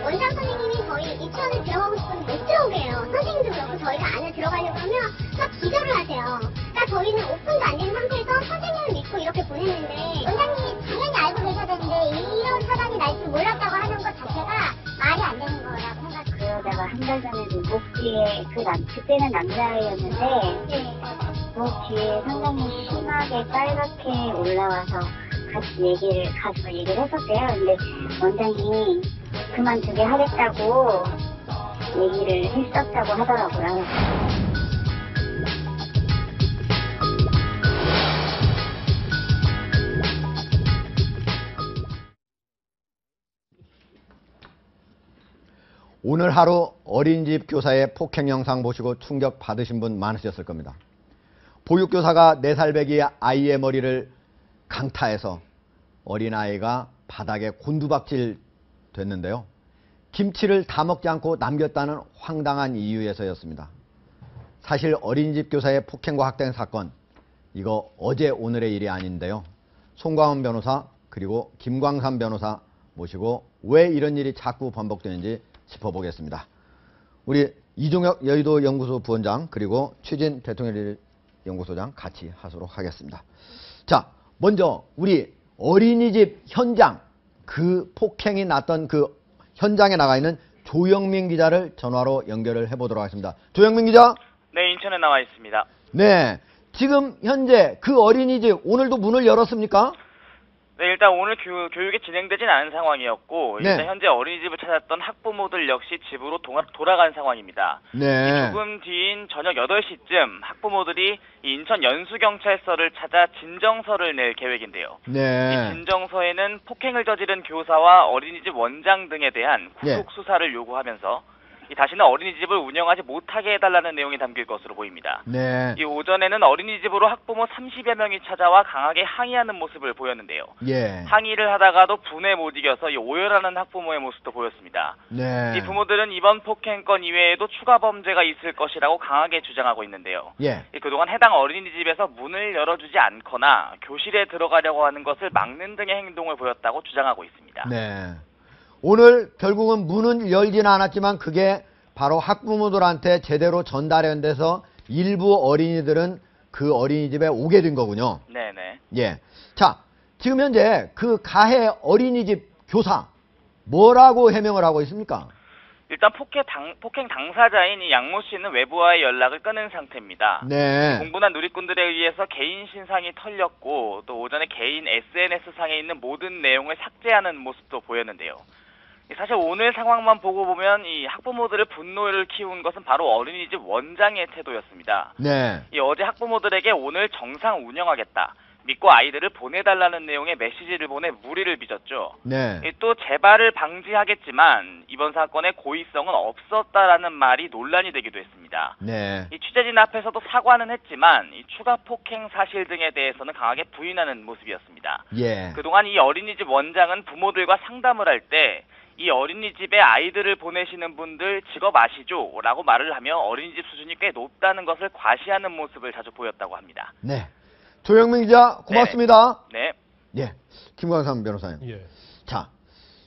원장 선생님이 저희 유치원을 들어가고 싶어서 못 들어오게 해요. 선생님도 그렇고 저희가 안에 들어가려고 하면 막 기절을 하세요. 그러니까 저희는 오픈도 안 된 상태에서 선생님을 믿고 이렇게 보냈는데 원장님이 당연히 알고 계셔야 되는데 이런 사단이 날 줄 몰랐다고 하는 것 자체가 말이 안 되는 거라고 생각해요. 그러다가 한 달 전에도 목 뒤에 그때는 남자아이였는데 목 뒤에 상당히 심하게 빨갛게 올라와서 가서 얘기를 했었대요. 근데 원장이 그만두게 하겠다고 얘기를 했었다고 하더라고요. 오늘 하루 어린이집 교사의 폭행 영상 보시고 충격 받으신 분 많으셨을 겁니다. 보육교사가 4살배기 아이의 머리를 강타해서 어린아이가 바닥에 곤두박질 됐는데요. 김치를 다 먹지 않고 남겼다는 황당한 이유에서였습니다. 사실 어린이집 교사의 폭행과 학대 사건, 이거 어제 오늘의 일이 아닌데요. 송광훈 변호사 그리고 김광삼 변호사 모시고 왜 이런 일이 자꾸 반복되는지 짚어보겠습니다. 우리 이종혁 여의도 연구소 부원장 그리고 최진 대통령 연구소장 같이 하도록 하겠습니다. 자, 먼저 우리 어린이집 현장, 그 폭행이 났던 그 현장에 나가 있는 조영민 기자를 전화로 연결을 해보도록 하겠습니다. 조영민 기자. 네, 인천에 나와 있습니다. 네, 지금 현재 그 어린이집 오늘도 문을 열었습니까? 네, 일단 오늘 교육이 진행되진 않은 상황이었고 네. 일단 현재 어린이집을 찾았던 학부모들 역시 집으로 돌아간 상황입니다. 네. 조금 뒤인 저녁 8시쯤 학부모들이 이 인천 연수경찰서를 찾아 진정서를 낼 계획인데요. 이 네. 진정서에는 폭행을 저지른 교사와 어린이집 원장 등에 대한 구속 수사를 요구하면서 다시는 어린이집을 운영하지 못하게 해달라는 내용이 담길 것으로 보입니다. 네. 이 오전에는 어린이집으로 학부모 30여 명이 찾아와 강하게 항의하는 모습을 보였는데요. 예. 항의를 하다가도 분에 못 이겨서 오열하는 학부모의 모습도 보였습니다. 네. 이 부모들은 이번 폭행건 이외에도 추가 범죄가 있을 것이라고 강하게 주장하고 있는데요. 예. 그동안 해당 어린이집에서 문을 열어주지 않거나 교실에 들어가려고 하는 것을 막는 등의 행동을 보였다고 주장하고 있습니다. 네. 오늘 결국은 문은 열지는 않았지만 그게 바로 학부모들한테 제대로 전달이 안 돼서 일부 어린이들은 그 어린이집에 오게 된 거군요. 네네. 예. 자, 지금 현재 그 가해 어린이집 교사 뭐라고 해명을 하고 있습니까? 일단 폭행 당사자인 이 양모 씨는 외부와의 연락을 끊은 상태입니다. 네. 공분한 누리꾼들에 의해서 개인 신상이 털렸고 또 오전에 개인 SNS상에 있는 모든 내용을 삭제하는 모습도 보였는데요. 사실 오늘 상황만 보고 보면 이 학부모들의 분노를 키운 것은 바로 어린이집 원장의 태도였습니다. 네. 이 어제 학부모들에게 오늘 정상 운영하겠다. 믿고 아이들을 보내달라는 내용의 메시지를 보내 무리를 빚었죠. 네. 또 재발을 방지하겠지만 이번 사건의 고의성은 없었다라는 말이 논란이 되기도 했습니다. 네. 이 취재진 앞에서도 사과는 했지만 이 추가 폭행 사실 등에 대해서는 강하게 부인하는 모습이었습니다. 예. 그동안 이 어린이집 원장은 부모들과 상담을 할 때 이 어린이집에 아이들을 보내시는 분들 직업 아시죠? 라고 말을 하며 어린이집 수준이 꽤 높다는 것을 과시하는 모습을 자주 보였다고 합니다. 네. 조영민 기자 고맙습니다. 네. 예. 김광삼 변호사님. 예. 자,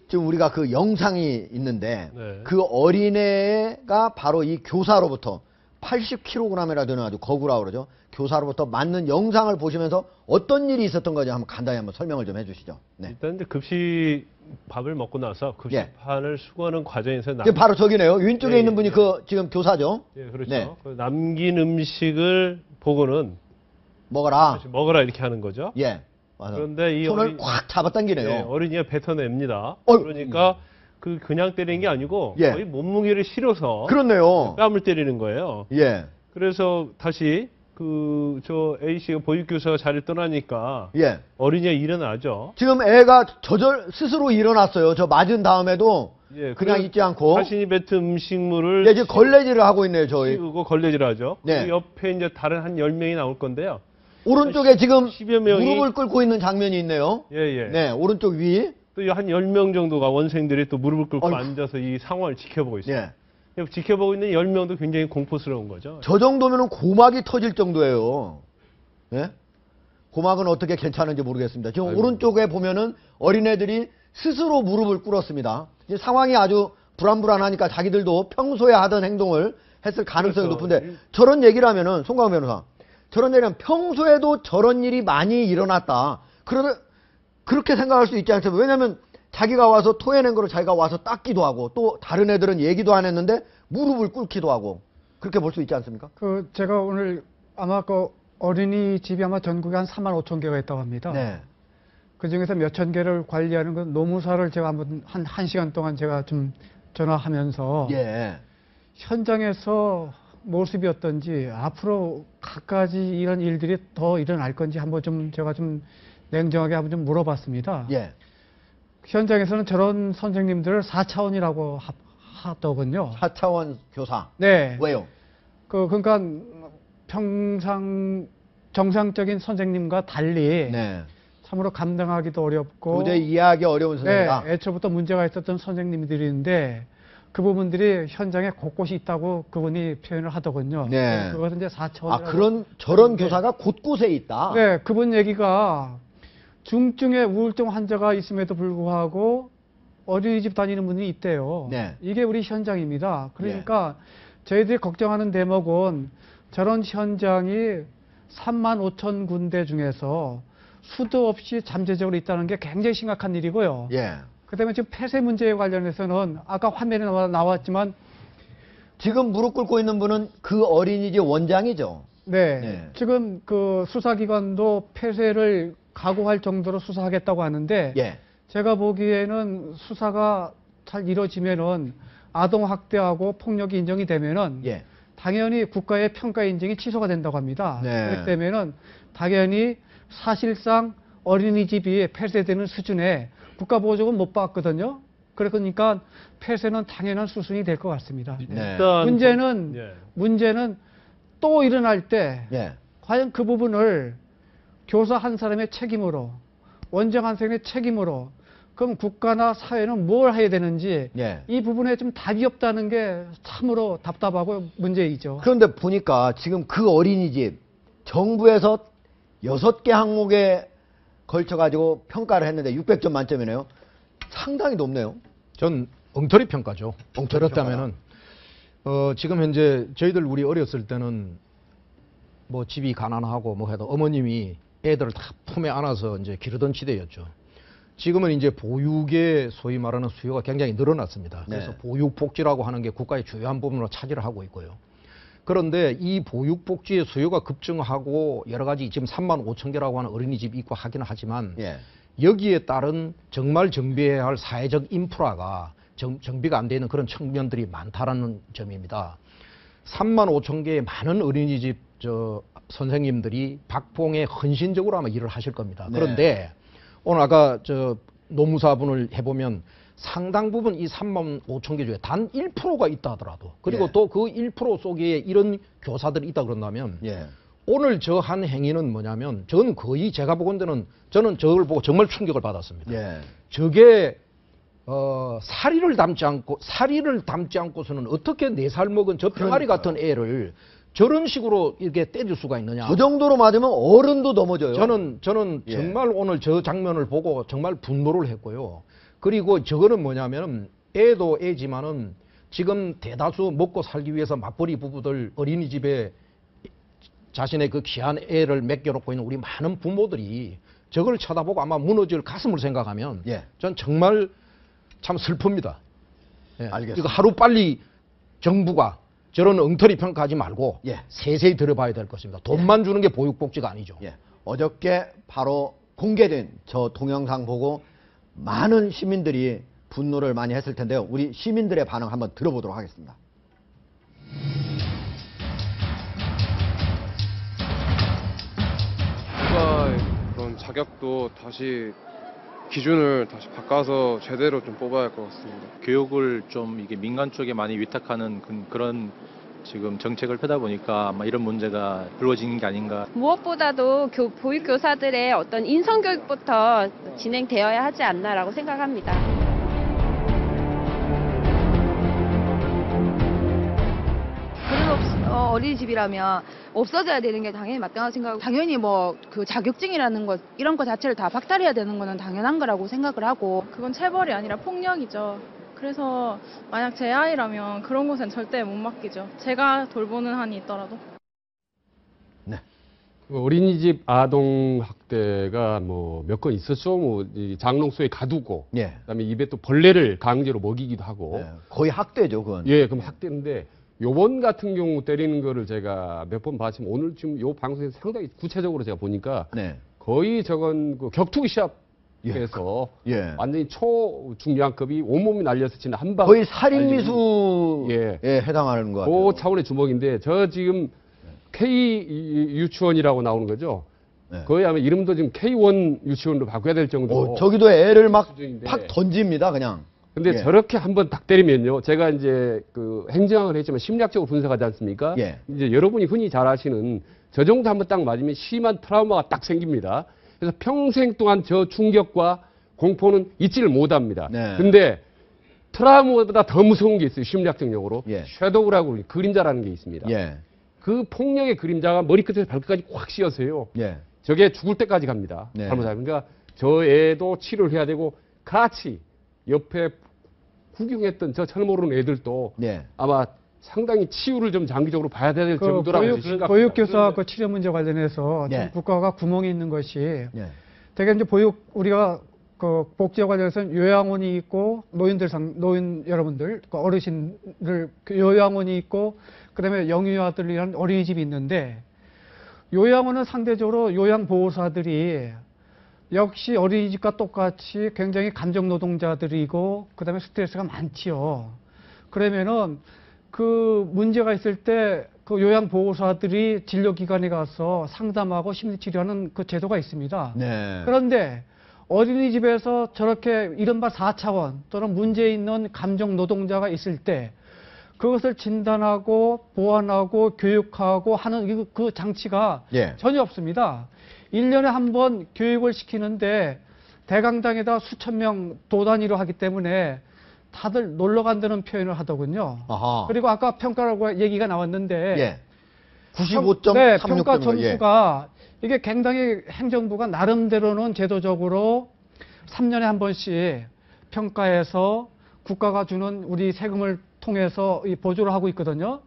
지금 우리가 그 영상이 있는데 네. 그 어린애가 바로 이 교사로부터 80kg이라 되는 아주 거구라 그러죠. 교사로부터 맞는 영상을 보시면서 어떤 일이 있었던 건지 한번 간단히 한번 설명을 좀 해주시죠. 네. 일단 이제 급식 밥을 먹고 나서 급식판을 수거하는 과정에서 지금 바로 저기네요. 왼쪽에 예, 있는 예, 분이 예. 그 지금 교사죠. 예, 그렇죠. 네. 그 남긴 음식을 보고는 먹어라. 먹어라 이렇게 하는 거죠. 예. 맞아. 그런데 이 손을 꽉 잡아당기네요. 예, 어린이가 뱉어냅니다. 어이. 그러니까 그냥 때리는 게 아니고 예. 거의 몸무게를 실어서 그렇네요. 뺨을 때리는 거예요. 예. 그래서 다시 저 A 씨가 보육교사가 자리를 떠나니까 예. 어린이가 일어나죠. 지금 애가 스스로 일어났어요. 저 맞은 다음에도 예, 그냥 있지 않고. 자신이 뱉은 음식물을 예, 지금 걸레질을 하고 있네요, 저희. 씌우고 걸레질하죠. 네. 그 옆에 이제 다른 한 10명이 나올 건데요. 오른쪽에 지금 10여 명이 무릎을 꿇고 있는 장면이 있네요. 예, 예. 네, 오른쪽 위. 또 한 10명 정도가 원생들이 또 무릎을 꿇고 어이구. 앉아서 이 상황을 지켜보고 있어요. 예. 지켜보고 있는 10명도 굉장히 공포스러운 거죠. 저 정도면은 고막이 터질 정도예요. 예? 고막은 어떻게 괜찮은지 모르겠습니다. 지금 아이고. 오른쪽에 보면은 어린애들이 스스로 무릎을 꿇었습니다. 이제 상황이 아주 불안불안하니까 자기들도 평소에 하던 행동을 했을 가능성이 그렇죠. 높은데 저런 얘기를 하면은 송강호 변호사 저런 얘기를 하면 평소에도 저런 일이 많이 일어났다. 그렇게 생각할 수 있지 않습니까? 왜냐면 자기가 와서 토해낸 거를 자기가 와서 닦기도 하고 또 다른 애들은 얘기도 안 했는데 무릎을 꿇기도 하고 그렇게 볼 수 있지 않습니까? 제가 오늘 아마 어린이집이 아마 전국에 한 4만 5천 개가 있다고 합니다. 네. 그 중에서 몇천 개를 관리하는 그 노무사를 제가 한번 한 시간 동안 제가 좀 전화하면서 예. 현장에서 모습이 어떤지 앞으로 갖가지 이런 일들이 더 일어날 건지 한번 제가 냉정하게 한번 좀 물어봤습니다. 예. 현장에서는 저런 선생님들을 4차원이라고 하더군요. 4차원 교사. 네. 왜요? 그러니까 정상적인 선생님과 달리 네. 참으로 감당하기도 어렵고 도저히 이해하기 어려운 선생이다. 네, 애초부터 문제가 있었던 선생님들인데 그 부분들이 현장에 곳곳이 있다고 그분이 표현을 하더군요. 네. 그것은 이제 4차원이라고. 저런 교사가 곳곳에 있다. 네, 그분 얘기가 중증의 우울증 환자가 있음에도 불구하고 어린이집 다니는 분이 있대요. 네. 이게 우리 현장입니다. 그러니까 저희들이 걱정하는 대목은 저런 현장이 3만 5천 군데 중에서 수도 없이 잠재적으로 있다는 게 굉장히 심각한 일이고요. 예. 그다음에 지금 폐쇄 문제에 관련해서는 아까 화면에 나왔지만 지금 무릎 꿇고 있는 분은 그 어린이집 원장이죠. 네, 네. 지금 그 수사기관도 폐쇄를 각오할 정도로 수사하겠다고 하는데 예. 제가 보기에는 수사가 잘 이루어지면은 아동 학대하고 폭력이 인정이 되면은 예. 당연히 국가의 평가 인증이 취소가 된다고 합니다. 네. 그렇기 때문에는 당연히 사실상 어린이집이 폐쇄되는 수준에 국가보조금 못 받거든요. 그러니까 폐쇄는 당연한 수순이 될 것 같습니다. 네. 일단 문제는 또 일어날 때 예. 과연 그 부분을 교사 한 사람의 책임으로 원장 한 사람의 책임으로 그럼 국가나 사회는 뭘 해야 되는지 예. 이 부분에 좀 답이 없다는 게 참으로 답답하고 문제이죠. 그런데 보니까 지금 그 어린이집 정부에서 6개 항목에 걸쳐가지고 평가를 했는데 600점 만점이네요. 상당히 높네요. 전 엉터리 평가죠. 엉터리 그렇다면은 지금 현재 저희들 우리 어렸을 때는 뭐 집이 가난하고 뭐 해도 어머님이 애들을 다 품에 안아서 이제 기르던 시대였죠. 지금은 이제 보육의 소위 말하는 수요가 굉장히 늘어났습니다. 그래서 네. 보육복지라고 하는 게 국가의 주요한 부분으로 차지를 하고 있고요. 그런데 이 보육복지의 수요가 급증하고 여러 가지 지금 3만 5천 개라고 하는 어린이집이 있고 하기는 하지만 예. 여기에 따른 정말 정비해야 할 사회적 인프라가 정비가 안 되어 있는 그런 측면들이 많다라는 점입니다. 3만 5천 개의 많은 어린이집 선생님들이 박봉에 헌신적으로 아마 일을 하실 겁니다. 네. 그런데 오늘 아까 노무사분을 해보면 상당 부분 이 3만 5천 개 중에 단 1%가 있다 하더라도 그리고 예. 또 그 1% 속에 이런 교사들이 있다 그런다면 예. 오늘 저 한 행위는 뭐냐면 저는 거의 제가 보건대는 저는 저걸 보고 정말 충격을 받았습니다. 예. 저게 사리를 담지 않고서는 어떻게 4살 먹은 저 병아리 같은 애를 저런 식으로 이렇게 때릴 수가 있느냐. 그 정도로 맞으면 어른도 넘어져요. 저는 예. 정말 오늘 저 장면을 보고 정말 분노를 했고요. 그리고 저거는 뭐냐면은 애도 애지만은 지금 대다수 먹고 살기 위해서 맞벌이 부부들 어린이집에 자신의 그 귀한 애를 맡겨놓고 있는 우리 많은 부모들이 저걸 쳐다보고 아마 무너질 가슴을 생각하면 예. 전 정말 참 슬픕니다. 예. 알겠습니다. 이거 하루 빨리 정부가 저런 엉터리 평가하지 말고 예. 세세히 들어봐야 될 것입니다. 돈만 주는 게 보육복지가 아니죠. 예. 어저께 바로 공개된 저 동영상 보고 많은 시민들이 분노를 많이 했을 텐데요. 우리 시민들의 반응 한번 들어보도록 하겠습니다. 국가의 그런 자격도 다시 기준을 다시 바꿔서 제대로 좀 뽑아야 할 것 같습니다. 교육을 좀 이게 민간 쪽에 많이 위탁하는 그런 지금 정책을 펴다 보니까 아마 이런 문제가 불거지는 게 아닌가. 무엇보다도 보육교사들의 어떤 인성교육부터 진행되어야 하지 않나라고 생각합니다. 어린이집이라면 없어져야 되는 게 당연히 마땅하다고 생각하고 당연히 뭐 그 자격증이라는 것 이런 것 자체를 다 박탈해야 되는 거는 당연한 거라고 생각을 하고 그건 체벌이 아니라 폭력이죠. 그래서 만약 제 아이라면 그런 곳엔 절대 못 맡기죠. 제가 돌보는 한이 있더라도. 어린이집 아동 학대가 뭐 몇 건 있었죠. 뭐 장롱소에 가두고, 예. 그다음에 입에 또 벌레를 강제로 먹이기도 하고. 예. 거의 학대죠, 그건. 예, 그럼 학대인데 요번 같은 경우 때리는 거를 제가 몇 번 봤지만 오늘 지금 요 방송에서 상당히 구체적으로 제가 보니까 네. 거의 저건 그 격투기 시합에서 예. 완전히 초중량급이 온몸이 날려서 치는 한 방. 거의 살인미수에 예. 해당하는 것 같아요. 그 차원의 주먹인데 저 지금 K 유치원이라고 나오는 거죠. 네. 거의 아마 이름도 지금 K1 유치원으로 바꿔야 될 정도로. 저기도 애를 막 수준인데. 팍 던집니다, 그냥. 근데 예. 저렇게 한번 딱 때리면요. 제가 이제 그 행정학을 했지만 심리학적으로 분석하지 않습니까? 예. 이제 여러분이 흔히 잘 아시는 저 정도 한번 딱 맞으면 심한 트라우마가 딱 생깁니다. 그래서 평생 동안 저 충격과 공포는 잊지를 못합니다. 네. 근데 트라우마보다 더 무서운 게 있어요. 심리학적 용어로. 예. 섀도우라고 그림자라는 게 있습니다. 예. 그 폭력의 그림자가 머리끝에서 발끝까지 확 씌어서요. 예. 저게 죽을 때까지 갑니다. 네. 잘못하면. 그러니까 저 애도 치료를 해야 되고 같이 옆에 구경했던 저 잘 모르는 애들도 예. 아마 상당히 치유를 좀 장기적으로 봐야 될 그 정도라고 생각합니다. 보육교사 그 치료 문제 관련해서 예. 좀 국가가 구멍이 있는 것이 예. 되게 이제 우리가 그 복지와 관련해서는 요양원이 있고 노인 여러분들 그 어르신들 그 요양원이 있고 그다음에 영유아들이란 어린이집이 있는데 요양원은 상대적으로 요양보호사들이 역시 어린이집과 똑같이 굉장히 감정 노동자들이고 그다음에 스트레스가 많지요. 그러면은 그 문제가 있을 때 그 요양보호사들이 진료기관에 가서 상담하고 심리치료하는 그 제도가 있습니다. 네. 그런데 어린이집에서 저렇게 이른바 4차원 또는 문제 있는 감정 노동자가 있을 때 그것을 진단하고 보완하고 교육하고 하는 그 장치가 예. 전혀 없습니다. 1년에 한 번 교육을 시키는데 대강당에다 수천 명 도단위로 하기 때문에 다들 놀러 간다는 표현을 하더군요. 아하. 그리고 아까 평가라고 얘기가 나왔는데 예. 95.36. 네, 평가 점수가 이게 굉장히 행정부가 나름대로는 제도적으로 3년에 한 번씩 평가해서 국가가 주는 우리 세금을 통해서 이 보조를 하고 있거든요.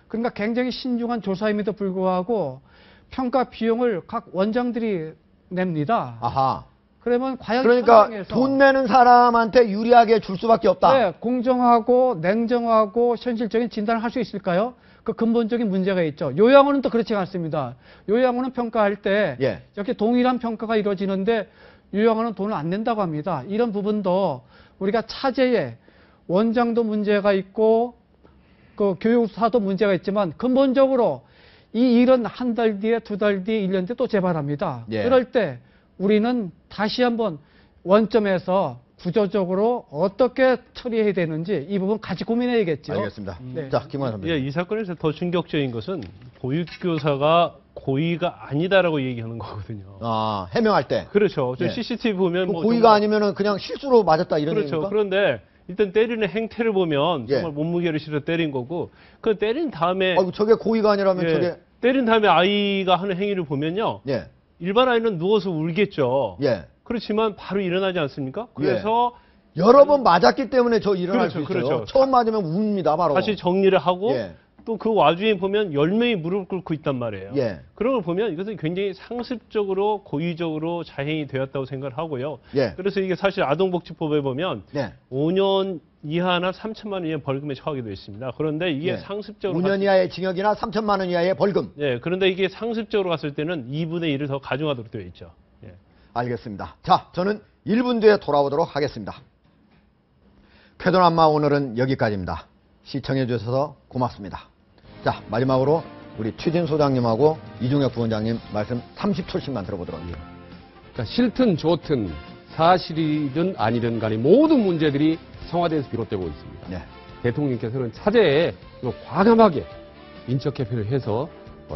그러니까 굉장히 신중한 조사임에도 불구하고 평가 비용을 각 원장들이 냅니다. 아하. 그러면 과연 그러니까 현장에서 돈 내는 사람한테 유리하게 줄 수밖에 없다. 네, 공정하고 냉정하고 현실적인 진단을 할 수 있을까요? 그 근본적인 문제가 있죠. 요양원은 또 그렇지 않습니다. 요양원은 평가할 때 예. 이렇게 동일한 평가가 이루어지는데 요양원은 돈을 안 낸다고 합니다. 이런 부분도 우리가 차제에 원장도 문제가 있고 그 교육사도 문제가 있지만 근본적으로 이 일은 한 달 뒤에, 두 달 뒤에, 1년 뒤에 또 재발합니다. 예. 그럴 때 우리는 다시 한번 원점에서 구조적으로 어떻게 처리해야 되는지 이 부분 같이 고민해야겠죠. 알겠습니다. 네. 자, 김관섭 선배님. 예, 이 사건에서 더 충격적인 것은 보육교사가 고의가 아니다라고 얘기하는 거거든요. 아, 해명할 때. 그렇죠. 저 예. CCTV 보면 뭐 고의가 아니면은 그냥 실수로 맞았다 이런 그렇죠. 얘기입니까? 그런데 일단 때리는 행태를 보면 예. 정말 몸무게를 실어 때린 거고 그 때린 다음에 아이고, 저게 고의가 아니라면 예, 저게 때린 다음에 아이가 하는 행위를 보면요. 예. 일반 아이는 누워서 울겠죠. 예. 그렇지만 바로 일어나지 않습니까? 그래서 여러 번 맞았기 때문에 저 일어날 그렇죠, 수 있어요. 그렇죠. 처음 맞으면 웁니다, 바로. 다시 정리를 하고 예. 또 그 와중에 보면 10명이 무릎 꿇고 있단 말이에요. 예. 그런 걸 보면 이것은 굉장히 상습적으로 고의적으로 자행이 되었다고 생각을 하고요. 예. 그래서 이게 사실 아동복지법에 보면 네. 5년 5년 이하나 3천만 원 이하 벌금에 처하게 되어 있습니다. 그런데 이게 예. 상습적으로 5년 이하의 징역이나 3천만 원 이하의 벌금. 예, 그런데 이게 상습적으로 갔을 때는 2분의 1을 더 가중하도록 되어 있죠. 예. 알겠습니다. 자, 저는 1분 뒤에 돌아오도록 하겠습니다. 쾌도남마 오늘은 여기까지입니다. 시청해 주셔서 고맙습니다. 자, 마지막으로 우리 최진 소장님하고 이중혁 부원장님 말씀 30초씩만 들어보도록 하겠습니다. 그러니까 싫든 좋든 사실이든 아니든 간에 모든 문제들이 청와대에서 비롯되고 있습니다. 네. 대통령께서는 차제에 과감하게 인적 개편을 해서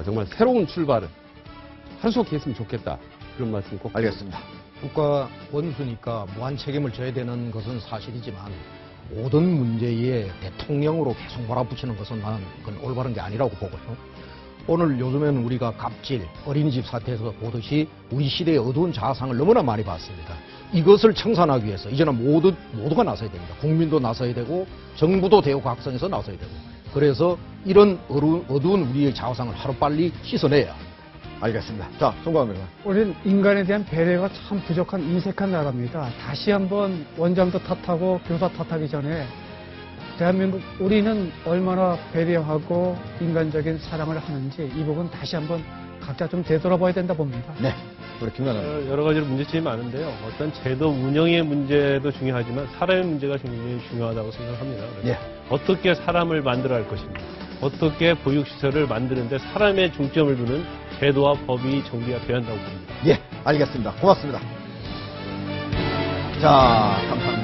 정말 새로운 출발을 하루속히 했으면 좋겠다. 그런 말씀 꼭 알겠습니다. 국가 원수니까 무한 책임을 져야 되는 것은 사실이지만 모든 문제에 대통령으로 계속 몰아붙이는 것은 나는 그건 올바른 게 아니라고 보고요. 오늘 요즘에는 우리가 갑질, 어린이집 사태에서 보듯이 우리 시대의 어두운 자아상을 너무나 많이 봤습니다. 이것을 청산하기 위해서 이제는 모두가 나서야 됩니다. 국민도 나서야 되고 정부도 대우각선에서 나서야 되고 그래서 이런 어두운 우리의 자아상을 하루빨리 씻어내야. 알겠습니다. 자, 송광입니다. 우리는 인간에 대한 배려가 참 부족한 인색한 나라입니다. 다시 한번 원장도 탓하고 교사 탓하기 전에 대한민국 우리는 얼마나 배려하고 인간적인 사랑을 하는지 이 부분 다시 한번 각자 좀 되돌아봐야 된다 봅니다. 네, 우리 김관섭. 여러 가지로 문제점이 많은데요. 어떤 제도 운영의 문제도 중요하지만 사람의 문제가 굉장히 중요하다고 생각합니다. 그래서 예. 어떻게 사람을 만들어 갈 것인가, 어떻게 보육시설을 만드는데 사람의 중점을 두는 제도와 법이 정비가 돼야 한다고 봅니다. 예, 알겠습니다. 고맙습니다. 자, 감사합니다.